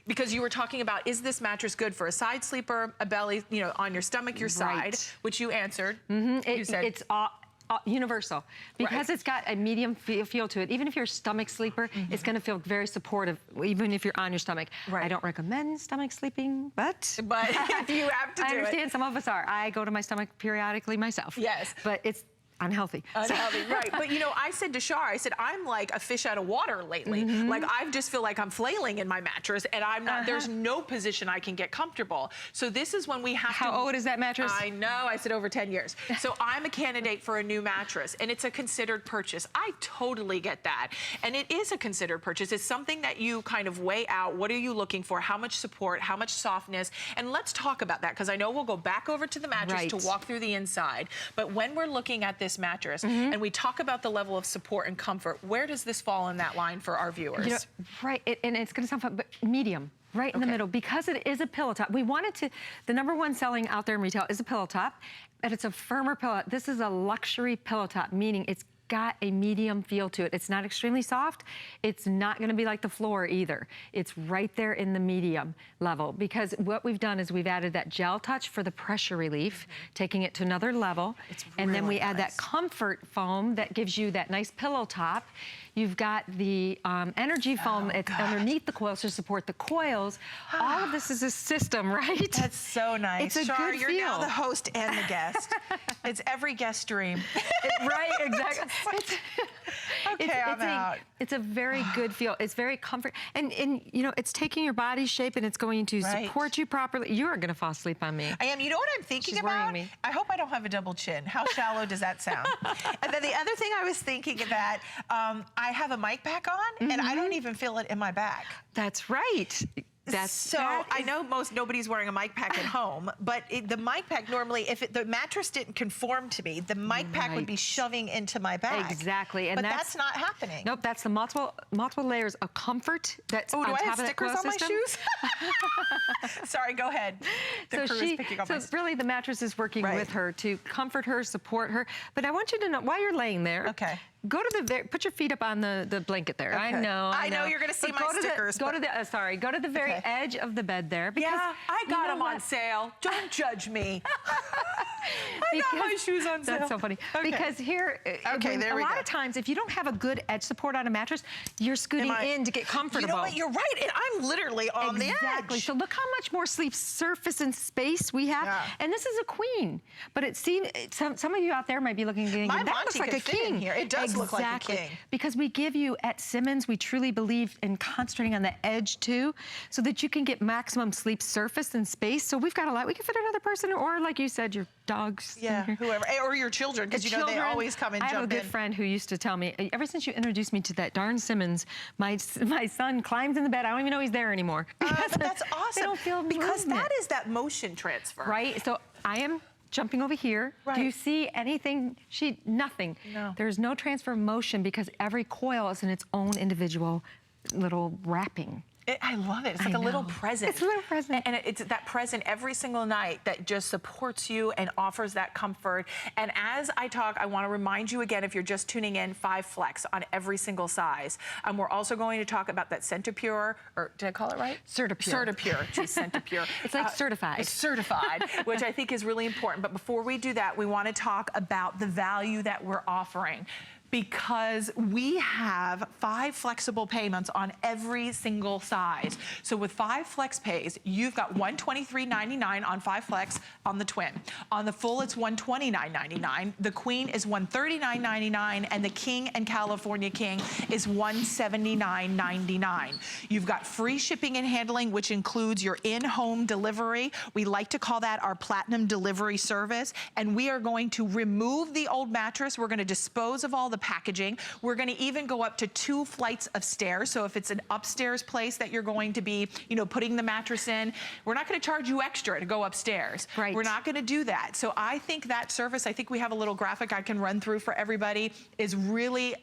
because you were talking about, is this mattress good for a side sleeper, a belly, you know, on your stomach, your side, which you answered. You said, it's universal, because it's got a medium feel to it. Even if you're a stomach sleeper, it's going to feel very supportive, even if you're on your stomach. I don't recommend stomach sleeping, but if you have to do it. I understand some of us are. I go to my stomach periodically myself. Yes. But unhealthy. Unhealthy, right. But you know, I said to Shar, I said, I'm like a fish out of water lately. Like I just feel like I'm flailing in my mattress and I'm not, there's no position I can get comfortable. So this is when we have How old is that mattress? I know, I said over 10 years. So I'm a candidate for a new mattress and it's a considered purchase. I totally get that. And it is a considered purchase. It's something that you kind of weigh out. What are you looking for? How much support? How much softness? And let's talk about that because I know we'll go back over to the mattress to walk through the inside. But when we're looking at this mattress and we talk about the level of support and comfort, where does this fall in that line for our viewers? You know, right, and it's going to sound fun, but medium. Right in the middle, because it is a pillow top. We wanted to, the #1 selling out there in retail is a pillow top, but it's a firmer pillow. This is a luxury pillow top, meaning it's got a medium feel to it. It's not extremely soft. It's not gonna be like the floor either. It's right there in the medium level because what we've done is we've added that gel touch for the pressure relief, taking it to another level. And then we add that comfort foam that gives you that nice pillow top. You've got the energy foam that's underneath the coils to support the coils. All of this is a system, right? That's so nice. It's a Shar, good you're feel. now the host and the guest. It's every guest dream. Right, exactly. I'm out. It's a very good feel. It's very comfort. And you know, it's taking your body shape and it's going to support you properly. You are going to fall asleep on me. I am. You know what I'm thinking She's about? worrying me. I hope I don't have a double chin. How shallow does that sound? And then the other thing I was thinking that I have a mic pack on and I don't even feel it in my back. That's right. I know nobody's wearing a mic pack at home, but the mic pack normally, if the mattress didn't conform to me, the mic pack would be shoving into my back. Exactly, and but that's not happening. Nope, that's the multiple layers of comfort that's on top of that coil system. Do I have stickers on my shoes? Sorry, go ahead. The crew is picking up my So really the mattress is working with her to comfort her, support her. But I want you to know, while you're laying there, go to put your feet up on the blanket there. Okay. I know you're going to see my stickers. Go to the very edge of the bed there. Because I got them on sale. Don't judge me. I got my shoes on sale. That's so funny. Because here, a lot of times, if you don't have a good edge support on a mattress, you're scooting in to get comfortable. You know what? You're right. And I'm literally on the edge. Exactly. So look how much more sleep surface and space we have. And this is a queen. But it seems, some of you out there might be looking and thinking, that looks like a king. Here. It does look like a king. Because we give you, at Simmons, we truly believe in concentrating on the edge too, so that you can get maximum sleep surface and space. So we've got a lot. We can fit another person, or like you said, your dogs. Yeah, whoever. Or your children, because you know they always come and jump in. I have a good friend who used to tell me, ever since you introduced me to that darn Simmons, my son climbs in the bed. I don't even know he's there anymore. But that's awesome. They don't feel because movement. that is that motion transfer. Right? So I am jumping over here. Do you see anything? Nothing. No. There's no transfer of motion because every coil is in its own individual little wrapping. I love it. It's like a little present. It's a little present. And it's that present every single night that just supports you and offers that comfort. And as I talk, I want to remind you again, if you're just tuning in, 5 flex on every single size. We're also going to talk about that Centipure, or did I call it right? Certipure. Certipure. Geez, Centipure. It's like certified. It's certified, which I think is really important. But before we do that, we want to talk about the value that we're offering, because we have 5 flexible payments on every single size. So with 5 flex pays, you've got $123.99 on 5 flex on the twin. On the full, it's $129.99. The queen is $139.99, and the king and California king is $179.99. You've got free shipping and handling, which includes your in-home delivery. We like to call that our platinum delivery service. And we are going to remove the old mattress. We're going to dispose of all the packaging. We're going to even go up to 2 flights of stairs. So if it's an upstairs place that you're going to be, putting the mattress in, we're not going to charge you extra to go upstairs. Right. We're not going to do that. So I think that service, I think we have a little graphic I can run through for everybody, is really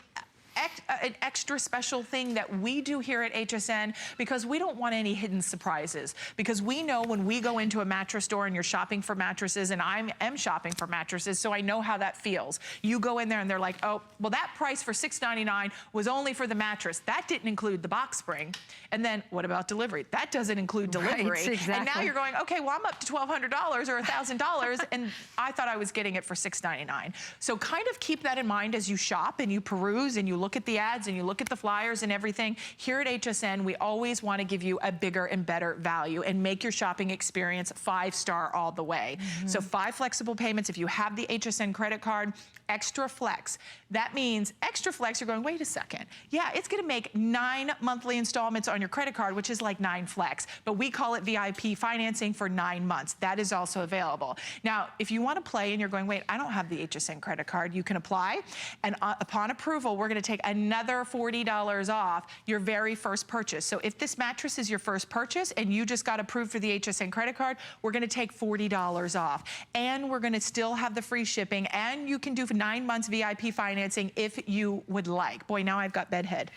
an extra special thing that we do here at HSN, because we don't want any hidden surprises. Because we know when we go into a mattress store and you're shopping for mattresses, and I am shopping for mattresses, so I know how that feels. You go in there and they're like, oh, well, that price for $6.99 was only for the mattress. That didn't include the box spring. And then what about delivery? That doesn't include delivery. Right, exactly. And now you're going, okay, well, I'm up to $1,200 or $1,000, and I thought I was getting it for $6.99. So kind of keep that in mind as you shop and you peruse and you look look at the ads and you look at the flyers and everything, here at HSN, we always want to give you a bigger and better value and make your shopping experience 5-star all the way. So 5 flexible payments. If you have the HSN credit card, extra flex. That means extra flex, you're going, wait a second. Yeah, it's gonna make 9 monthly installments on your credit card, which is like 9 flex, but we call it VIP financing for 9 months. That is also available. Now, if you wanna play and you're going, wait, I don't have the HSN credit card, you can apply, and upon approval, we're gonna take another $40 off your very first purchase. So if this mattress is your first purchase and you just got approved for the HSN credit card, we're gonna take $40 off. And we're gonna still have the free shipping, and you can do 9 months VIP financing if you would like. Boy, now I've got bedhead.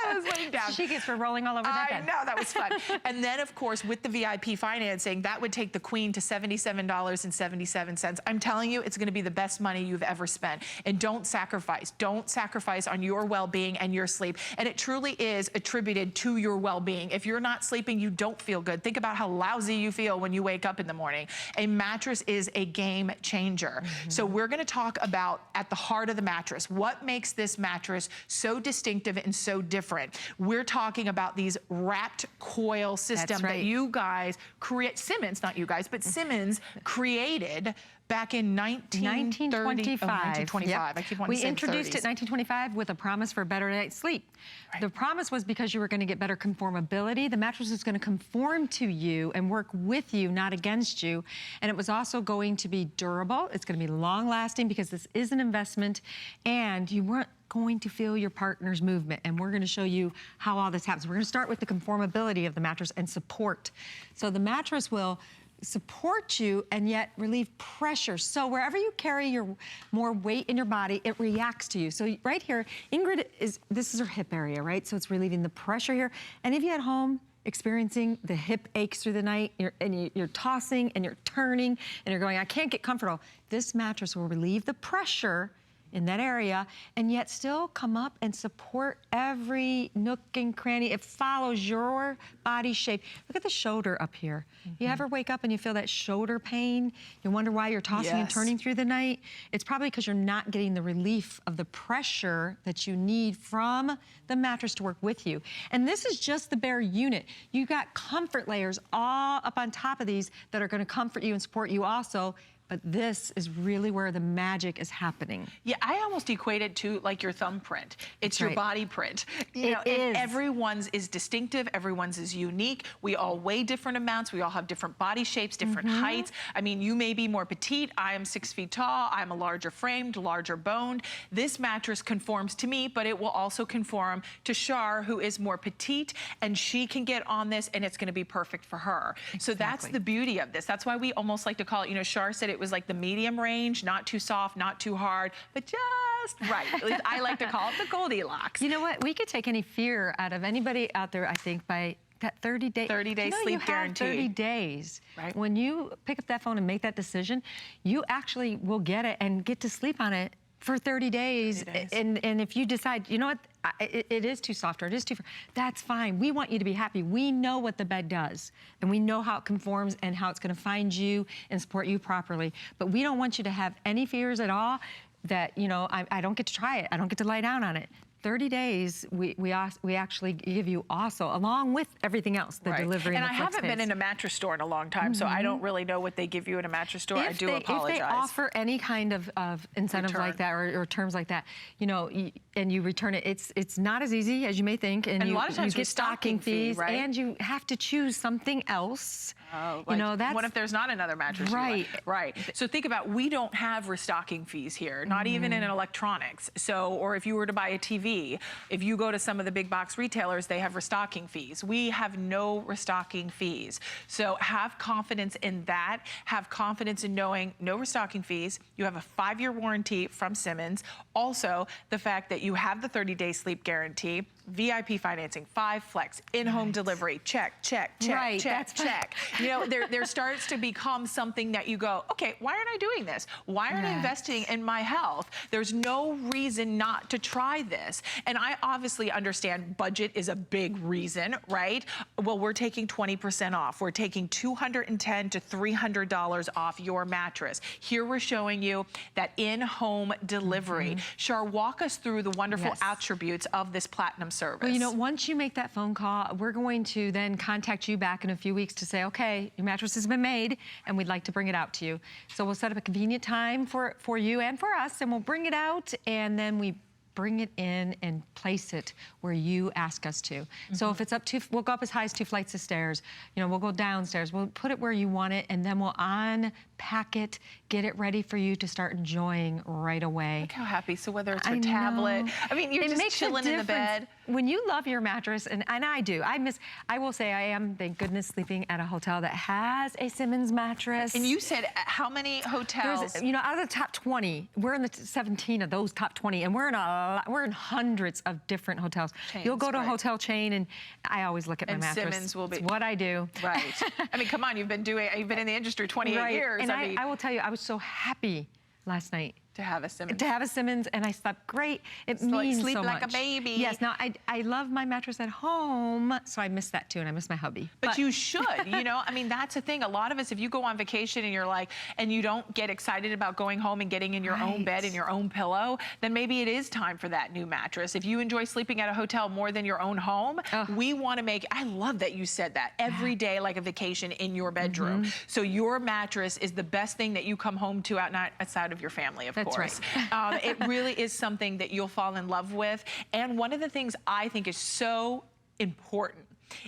I was laying down. She gets for rolling all over that bed. I know, that was fun. And then, of course, with the VIP financing, that would take the queen to $77.77. I'm telling you, it's gonna be the best money you've ever spent. And don't sacrifice. Don't sacrifice on your well-being and your sleep. And it truly is attributed to your well-being. If you're not sleeping, you don't feel good. Think about how lousy you feel when you wake up in the morning. A mattress is a game changer. So we're gonna talk about, at the heart of the mattress, what makes this mattress so distinctive and so different. We're talking about these wrapped coil system that you guys create, Simmons, not you guys, but Simmons created back in 1925. Oh, 1925. Yep. I keep wanting to say We introduced 30s. it in 1925 with a promise for a better night's sleep. Right. The promise was because you were going to get better conformability. The mattress is going to conform to you and work with you, not against you. And it was also going to be durable. It's going to be long lasting because this is an investment, and you weren't going to feel your partner's movement, and we're going to show you how all this happens. We're going to start with the conformability of the mattress and support. So the mattress will support you and yet relieve pressure. So wherever you carry your more weight in your body, it reacts to you. So right here, Ingrid this is her hip area, right? So it's relieving the pressure here. And if you're at home experiencing the hip aches through the night, you're tossing and you're turning and you're going, I can't get comfortable, this mattress will relieve the pressure in that area and yet still come up and support every nook and cranny. It follows your body shape. Look at the shoulder up here. You ever wake up and you feel that shoulder pain? You wonder why you're tossing and turning through the night? It's probably because you're not getting the relief of the pressure that you need from the mattress to work with you. And this is just the bare unit. You got comfort layers all up on top of these that are going to comfort you and support you also. But this is really where the magic is happening. Yeah, I almost equate it to like your thumbprint. It's your body print. You know, is. And everyone's is distinctive, everyone's is unique. We all weigh different amounts, we all have different body shapes, different heights. I mean, you may be more petite, I am 6 feet tall, I'm a larger framed, larger boned. This mattress conforms to me, but it will also conform to Shar, who is more petite, and she can get on this and it's gonna be perfect for her. Exactly. So that's the beauty of this. That's why we almost like to call it, you know, Shar said it was like the medium range, not too soft, not too hard, but just right. At least I like to call it the Goldilocks. You know what? We could take any fear out of anybody out there, I think, by that 30-day 30-day sleep guarantee. 30 days. Right. When you pick up that phone and make that decision, you actually will get it and get to sleep on it for 30 days. 30 days. And if you decide, you know what, it is too soft or it is too, that's fine. We want you to be happy. We know what the bed does and we know how it conforms and how it's going to find you and support you properly. But we don't want you to have any fears at all that, you know, I don't get to try it. I don't get to lie down on it. 30 days, we actually give you also, along with everything else, the delivery and the flex haven't been in a mattress store in a long time, so I don't really know what they give you in a mattress store. I do apologize. If they offer any kind of incentive like that or terms like that, you know, and you return it, it's not as easy as you may think, and a you, lot of times you get stocking fees, right? and you have to choose something else. Oh, you know, that's, what if there's not another mattress? Right. Right. So think about, we don't have restocking fees here, not even in electronics. So, or if you were to buy a TV, if you go to some of the big box retailers, they have restocking fees. We have no restocking fees. So have confidence in that. Have confidence in knowing no restocking fees. You have a 5-year warranty from Simmons. Also, the fact that you have the 30-day sleep guarantee. VIP financing, 5 flex, in-home delivery, check, check, check, Right, check, check. You know, there starts to become something that you go, okay, why aren't I doing this? Why aren't I investing in my health? There's no reason not to try this. And I obviously understand budget is a big reason, right? Well, we're taking 20% off. We're taking $210 to $300 off your mattress. Here we're showing you that in-home delivery. Shar, walk us through the wonderful attributes of this platinum service. Well, you know, once you make that phone call, we're going to then contact you back in a few weeks to say, okay, your mattress has been made and we'd like to bring it out to you. So we'll set up a convenient time for you and for us, and we'll bring it out, and then we bring it in and place it where you ask us to. So if it's we'll go up as high as 2 flights of stairs. You know, we'll go downstairs. We'll put it where you want it, and then we'll unpack it, get it ready for you to start enjoying right away. Look how happy. So whether it's a tablet, I mean, you're just chilling in the bed. When you love your mattress, and I do, I will say I am, thank goodness, sleeping at a hotel that has a Simmons mattress. And you said how many hotels? There's, you know, out of the top 20, we're in the 17 of those top 20, and we're in hundreds of different hotels. You'll go to a hotel chain, and I always look at my mattress. Simmons will be. It's what I do. Right. I mean, come on, you've been in the industry 28 years. And I will tell you, I was so happy last night. To have a Simmons. To have a Simmons, and I slept great. It means sleep so like much. a baby. Yes, now I love my mattress at home, so I miss that too, and I miss my hubby. But you should, you know, I mean, that's the thing. A lot of us, if you go on vacation and you're like, and you don't get excited about going home and getting in your own bed and your own pillow, then maybe it is time for that new mattress. If you enjoy sleeping at a hotel more than your own home, we want to make, I love that you said that, every day like a vacation in your bedroom. So your mattress is the best thing that you come home to outside of your family, of course. That's right. It really is something that you'll fall in love with. And one of the things I think is so important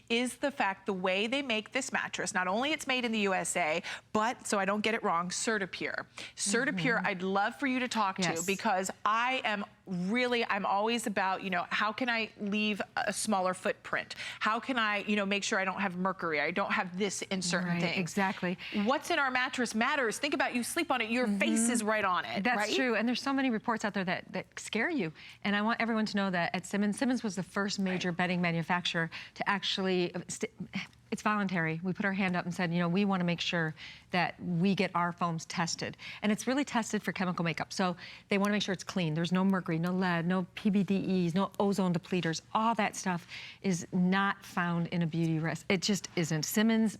is the fact the way they make this mattress, not only it's made in the USA, but, so I don't get it wrong, CertaPure. CertaPure, I'd love for you to talk to, because I'm always about, you know, how can I leave a smaller footprint? How can I, you know, make sure I don't have mercury, I don't have this in certain things. Exactly. What's in our mattress matters. Think about, you sleep on it, your face is right on it. That's true, and there's so many reports out there that scare you. And I want everyone to know that at Simmons was the first major bedding manufacturer to actually, it's voluntary. We put our hand up and said, you know, we want to make sure that we get our foams tested. And it's really tested for chemical makeup. So they want to make sure it's clean. There's no mercury, no lead, no PBDEs, no ozone depleters. All that stuff is not found in a beauty rest. It just isn't. Simmons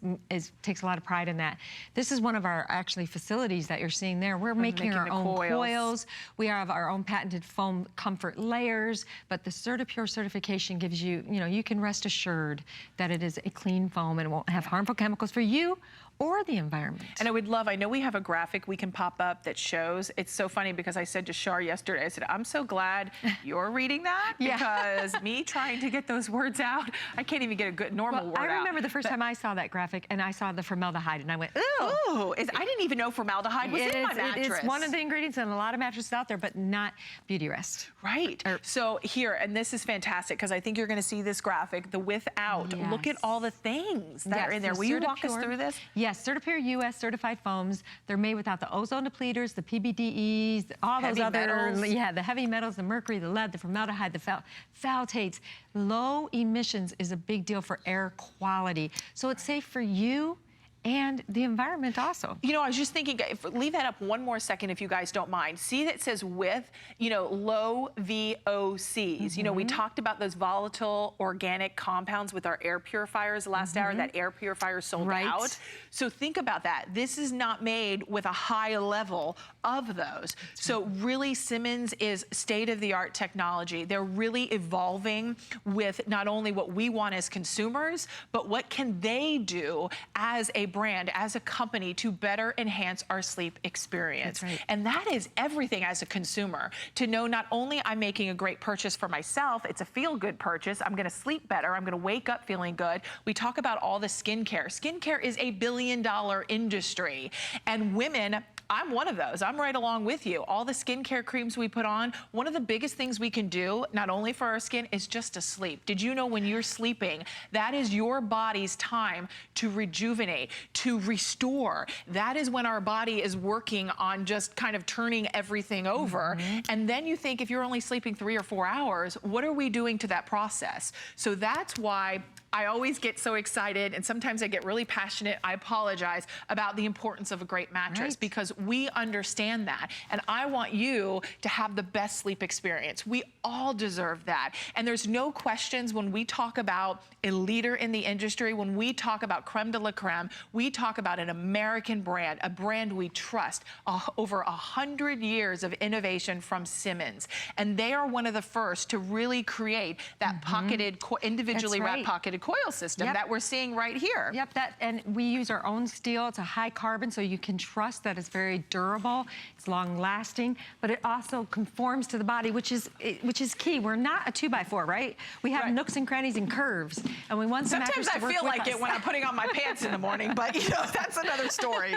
takes a lot of pride in that. This is one of our actually facilities that you're seeing there. We're making our own coils. We have our own patented foam comfort layers, but the CertaPure certification gives you, you know, you can rest assured that it is a clean foam and it won't have harmful chemicals for you or the environment. And I know we have a graphic we can pop up that shows, it's so funny because I said to Shar yesterday, I said, I'm so glad you're reading that because me trying to get those words out, I can't even get a good normal word out. I remember the first time I saw that graphic and I saw the formaldehyde and I went, ooh. Ooh, I didn't even know formaldehyde was in my mattress. It's one of the ingredients in a lot of mattresses out there, but not Beauty Rest. Right. So here, and this is fantastic because I think you're going to see this graphic, the without. Look at all the things that are in there. Will you walk us through this? Yes, CertaPure US certified foams. They're made without the ozone depleters, the PBDEs, all those other metals. Yeah, the heavy metals, the mercury, the lead, the formaldehyde, the phthalates. Low emissions is a big deal for air quality. So it's safe for you and the environment also. You know, I was just thinking, leave that up one more second if you guys don't mind. See that says with, you know, low VOCs. You know, we talked about those volatile organic compounds with our air purifiers last hour. That air purifier sold out. So think about that. This is not made with a high level of those. So really Simmons is state-of-the-art technology. They're really evolving with not only what we want as consumers, but what can they do as a brand, as a company, to better enhance our sleep experience. And that is everything as a consumer, to know not only I'm making a great purchase for myself, it's a feel-good purchase, I'm gonna sleep better, I'm gonna wake up feeling good. We talk about all the skincare. Skincare is a $1 billion industry, and women I'm one of those. I'm right along with you. All the skincare creams we put on, one of the biggest things we can do, not only for our skin, is just to sleep. Did you know when you're sleeping, that is your body's time to rejuvenate, to restore. That is when our body is working on just kind of turning everything over. And then you think if you're only sleeping 3 or 4 hours, what are we doing to that process? So that's why I always get so excited, and sometimes I get really passionate, I apologize, about the importance of a great mattress, because we understand that. And I want you to have the best sleep experience. We all deserve that. And there's no questions when we talk about a leader in the industry, when we talk about creme de la creme, we talk about an American brand, a brand we trust, over 100 years of innovation from Simmons. And they are one of the first to really create that pocketed, individually wrapped pocketed coil system that we're seeing right here. Yep, and we use our own steel. It's a high carbon, so you can trust that it's very durable, it's long lasting, but it also conforms to the body, which is key. We're not a 2x4, right? We have nooks and crannies and curves, and we want the mattress to work with us. Sometimes I feel like it when I'm putting on my pants in the morning, but you know, that's another story.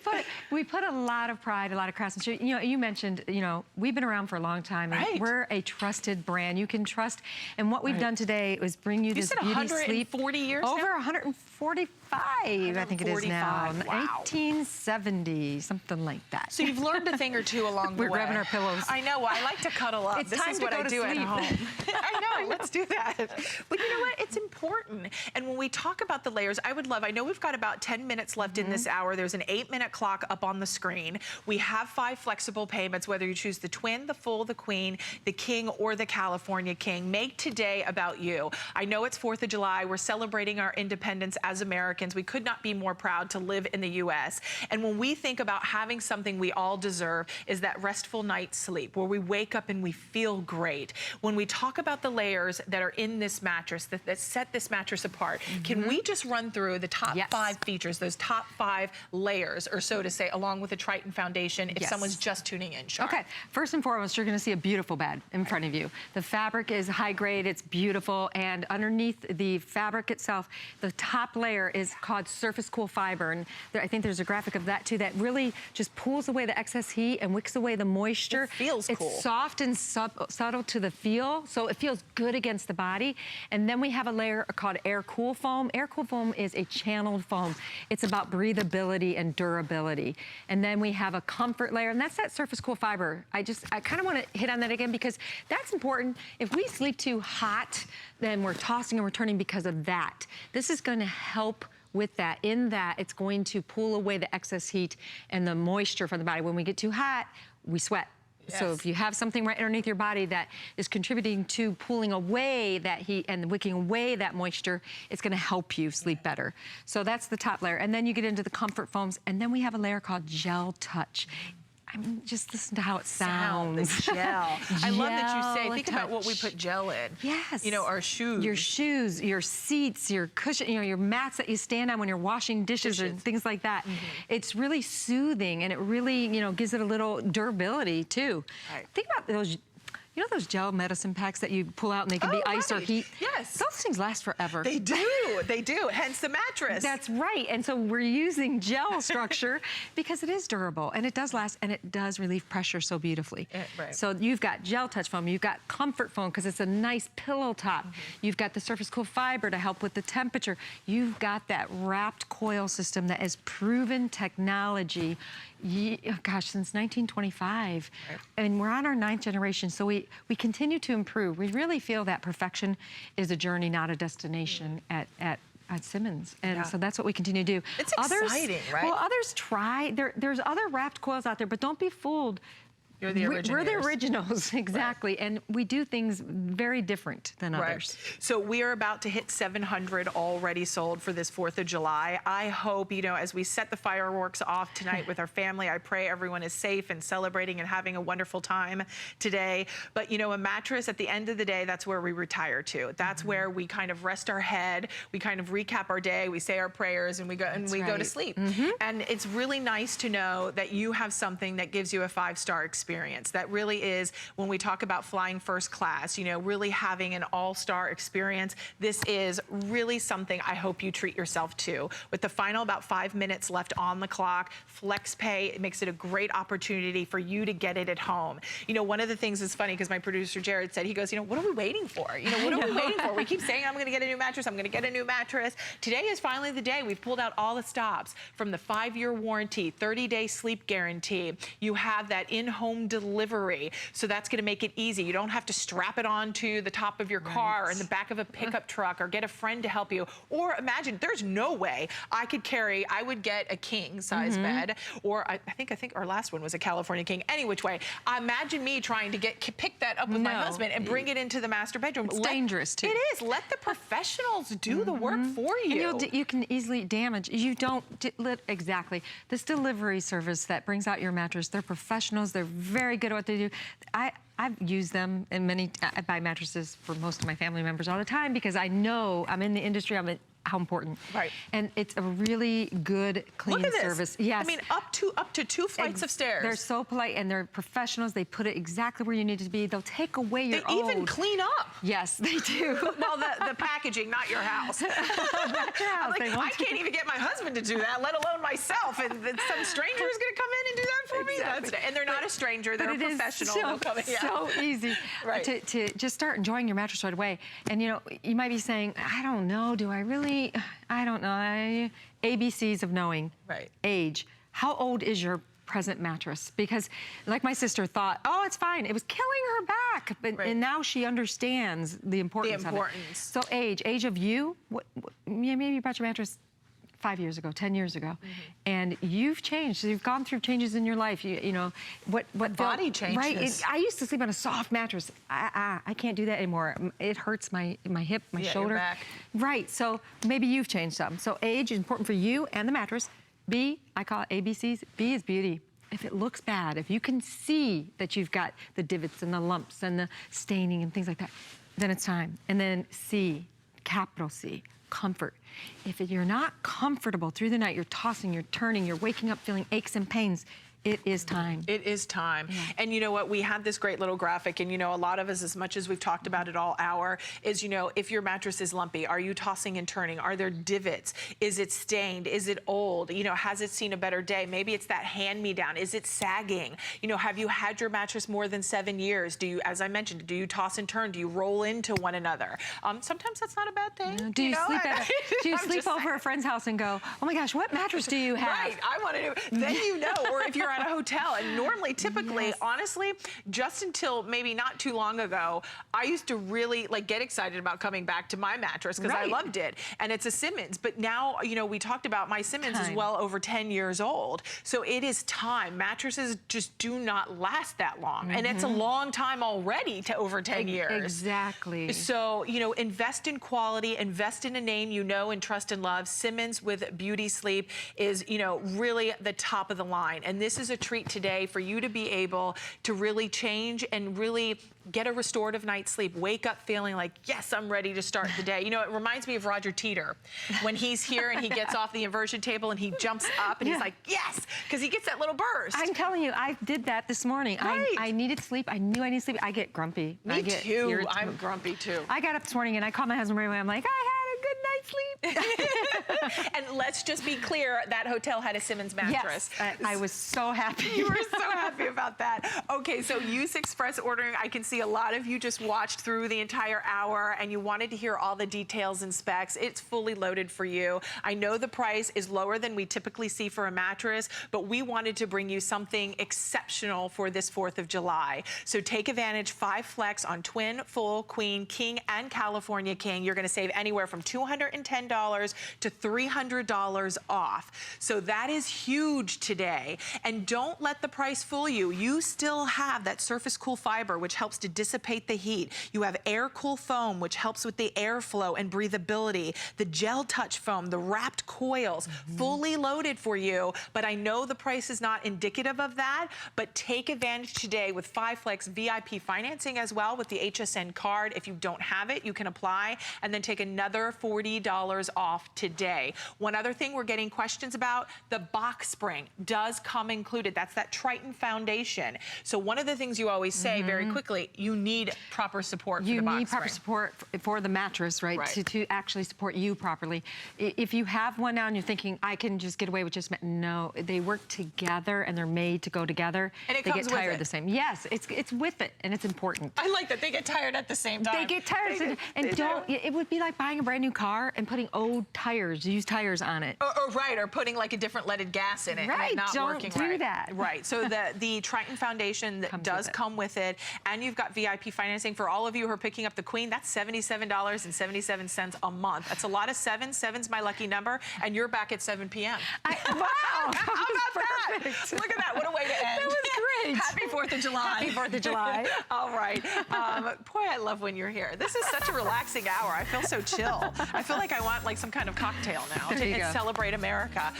But we put a lot of pride, a lot of craftsmanship. You know, you mentioned, you know, we've been around for a long time, and we're a trusted brand. You can trust, and what we've done today is bring you this BeautySleep. 140 years Over now? 145, I think it is now. Wow. 1870, something like that. So you've learned a thing or two along the way. We're grabbing our pillows. I know. I like to cuddle up. It's this time is to what go I to do sleep. at home. I know. Let's do that. But you know what? It's important. And when we talk about the layers, I know we've got about 10 minutes left in this hour. There's an 8-minute clock up on the screen. We have 5 flexible payments, whether you choose the twin, the full, the queen, the king, or the California king. Make today about you. I know it's 4th of July. We're celebrating our independence as Americans. We could not be more proud to live in the U.S. And when we think about having something we all deserve, is that restful night's sleep, where we wake up and we feel great. When we talk about the layers that are in this mattress, that set this mattress apart, can we just run through the top 5 features, those top 5 layers, or so to say, along with the Triton foundation, if someone's just tuning in, Char? Okay, first and foremost, you're gonna see a beautiful bed in front of you. The fabric is high grade, it's beautiful, and underneath the fabric itself, the top layer is called surface cool fiber, and I think there's a graphic of that too, that really just pulls away the excess heat and wicks away the moisture. It feels cool. It's soft and subtle to the feel, so it feels good against the body. And then we have a layer called air cool foam. Air cool foam is a channeled foam. It's about breathability and durability. And then we have a comfort layer, and that's that surface cool fiber. I kind of want to hit on that again, because that's important. If we sleep too hot, then we're tossing and we're turning because of that. This is going to help with that. In that, it's going to pull away the excess heat and the moisture from the body. When we get too hot, we sweat. So if you have something right underneath your body that is contributing to pulling away that heat and wicking away that moisture, it's gonna help you sleep better. So that's the top layer. And then you get into the comfort foams, and then we have a layer called Gel Touch. I mean, just listen to how it sounds. The gel. I love that you say, think about what we put gel in. Yes. You know, our shoes. Your shoes, your seats, your cushion, you know, your mats that you stand on when you're washing dishes and things like that. It's really soothing, and it really, you know, gives it a little durability too. Think about those. You know those gel medicine packs that you pull out and they can be ice or heat? Yes. Those things last forever. They do. They do. Hence the mattress. That's right. And so we're using gel structure because it is durable and it does last and it does relieve pressure so beautifully. So you've got gel touch foam, you've got comfort foam because it's a nice pillow top. You've got the surface cool fiber to help with the temperature. You've got that wrapped coil system that is proven technology. Gosh, since 1925. And we're on our 9th generation, so we continue to improve. We really feel that perfection is a journey, not a destination at Simmons. And so that's what we continue to do. It's exciting, right? Well, others try. There's other wrapped coils out there, but don't be fooled. You're the originators. We're the originals, exactly. And we do things very different than others. So we are about to hit 700 already sold for this 4th of July. I hope, you know, as we set the fireworks off tonight with our family, I pray everyone is safe and celebrating and having a wonderful time today. But, you know, a mattress, at the end of the day, that's where we retire to. That's where we kind of rest our head, we kind of recap our day, we say our prayers, and we go go to sleep. And it's really nice to know that you have something that gives you a 5-star experience. experience. That really is, when we talk about flying first class, you know, really having an all-star experience, this is really something I hope you treat yourself to. With the final about 5 minutes left on the clock, FlexPay, it makes it a great opportunity for you to get it at home. You know, one of the things is funny because my producer Jared said, he goes, you know, what are we waiting for? You know, what are we waiting for? We keep saying, I'm gonna get a new mattress, I'm gonna get a new mattress. Today is finally the day. We've pulled out all the stops from the 5-year warranty, 30-day sleep guarantee. You have that in-home delivery. So that's gonna make it easy. You don't have to strap it onto the top of your car or in the back of a pickup truck or get a friend to help you. Or imagine, there's no way I would get a king size bed, or I think our last one was a California king. Any which way, imagine me trying to pick that up with my husband and bring it into the master bedroom. It's dangerous too. It is. Let the professionals do the work for you. And you can easily damage. You don't, exactly. This delivery service that brings out your mattress, they're professionals. They're very good at what they do. I've used them in I buy mattresses for most of my family members all the time because I know I'm in the industry. How important. Right. And it's a really good, clean service. Yes. I mean, up to 2 flights of stairs. They're so polite and they're professionals. They put it exactly where you need it to be. They'll take away your They even clean up. Yes, they do. Well, the packaging, not your house. Not your house. I'm like, I can't even get my husband to do that, let alone myself. And then some stranger is going to come in and do that for me. And they're not a stranger. They're a professional. So easy to just start enjoying your mattress right away. And, you know, you might be saying, I don't know, do I really? I don't know. ABCs of knowing. Right. Age. How old is your present mattress? Because like my sister thought, oh, it's fine. It was killing her back. But and now she understands the importance of it. So age of you, maybe you bought your mattress 5 years ago, 10 years ago, and you've changed. So you've gone through changes in your life. You know what body changes. Right. I used to sleep on a soft mattress. I can't do that anymore. It hurts my hip, my shoulder. Your back. Right. So maybe you've changed some. So age is important for you and the mattress. B, I call it ABCs. B is beauty. If it looks bad, if you can see that you've got the divots and the lumps and the staining and things like that, then it's time. And then C, capital C. Comfort. If you're not comfortable through the night, you're tossing, you're turning, you're waking up feeling aches and pains, it is time. It is time. Yeah. And you know what? We had this great little graphic, and you know, a lot of us, as much as we've talked about it all hour, is, you know, if your mattress is lumpy, are you tossing and turning? Are there divots? Is it stained? Is it old? You know, has it seen a better day? Maybe it's that hand-me-down. Is it sagging? You know, have you had your mattress more than 7 years? Do you, as I mentioned, do you toss and turn? Do you roll into one another? Sometimes that's not a bad thing. Yeah. Do you sleep over a friend's house and go, oh my gosh, what mattress do you have? Right, I want to know. Then you know, or if you're at a hotel, and normally, typically, honestly, just until maybe not too long ago, I used to really get excited about coming back to my mattress because I loved it, and it's a Simmons. But now, you know, we talked about my Simmons is well over 10 years old, so it is time. Mattresses just do not last that long, and it's a long time already to over 10 years. Exactly. So, you know, invest in quality, invest in a name you know and trust and love. Simmons with BeautySleep is, you know, really the top of the line, and this is a treat today for you to be able to really change and really get a restorative night's sleep. Wake up feeling like, yes, I'm ready to start the day. You know, it reminds me of Roger Teeter when he's here and he gets off the inversion table and he jumps up and he's like, yes, because he gets that little burst. I'm telling you, I did that this morning. Right. I needed sleep. I knew I needed sleep. I get grumpy. Me too. I'm grumpy too. I got up this morning and I called my husband right away. I'm like, I had a good night's sleep. And let's just be clear, that hotel had a Simmons mattress. Yes, I was so happy. You were so happy about that. Okay, so use express ordering. I can see a lot of you just watched through the entire hour and you wanted to hear all the details and specs. It's fully loaded for you. I know the price is lower than we typically see for a mattress, but we wanted to bring you something exceptional for this 4th of July. So take advantage, 5 flex on twin, full, queen, king, and California king. You're gonna save anywhere from $210 to $300 off. So that is huge today. And don't let the price fool you. You still have that surface cool fiber, which helps to dissipate the heat. You have air cool foam, which helps with the airflow and breathability. The gel touch foam, the wrapped coils, fully loaded for you. But I know the price is not indicative of that, but take advantage today with 5 flex VIP financing as well with the HSN card. If you don't have it, you can apply and then take another $40 off today. One other thing we're getting questions about, the box spring does come included. That's that Triton foundation. So one of the things you always say very quickly, you need proper support for the box spring. You need proper support for the mattress, right? To actually support you properly. If you have one now and you're thinking, I can just get away with just, no, they work together and they're made to go together. And they get tired the same. Yes, it's with it, and it's important. I like that they get tired at the same time. They get tired, it would be like buying a brand new car and putting old tires, used tires on it. Or putting like a different leaded gas in it. Right, and not don't working do that. Right, so the Triton Foundation does come with it, and you've got VIP financing. For all of you who are picking up the Queen, that's $77.77 a month. That's a lot of sevens. Seven's my lucky number, and you're back at 7 p.m. Wow! How about that? Look at that, what a way to end. That was great. Happy 4th of July. Happy 4th of July. All right. Boy, I love when you're here. This is such a relaxing hour. I feel so chill. I feel like I want like some kind of cocktail now to celebrate America.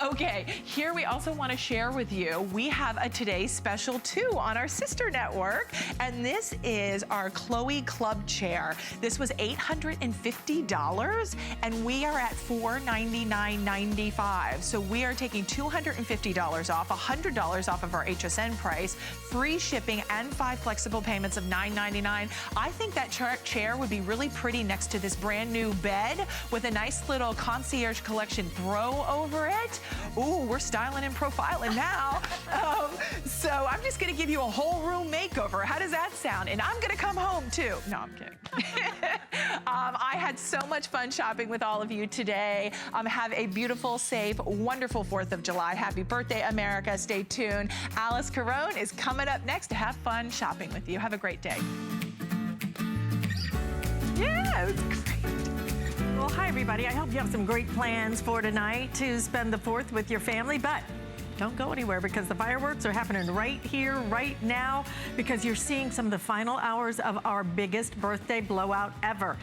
Okay, here we also want to share with you, we have a Today Special too on our sister network, and this is our Chloe Club Chair. This was $850, and we are at $499.95. So we are taking $250 off, $100 off of our HSN price, free shipping, and 5 flexible payments of $9.99. I think that chair would be really pretty next to this brand new bed with a nice little concierge collection throw over it. Ooh, we're styling and profiling now. So I'm just gonna give you a whole room makeover. How does that sound? And I'm gonna come home too. No, I'm kidding. I had so much fun shopping with all of you today. Have a beautiful, safe, wonderful 4th of July. Happy birthday, America. Stay tuned. Alice Carone is coming up next to have fun shopping with you. Have a great day. Yeah, it was great. Well, hi, everybody. I hope you have some great plans for tonight to spend the 4th with your family, but don't go anywhere because the fireworks are happening right here, right now, because you're seeing some of the final hours of our biggest birthday blowout ever.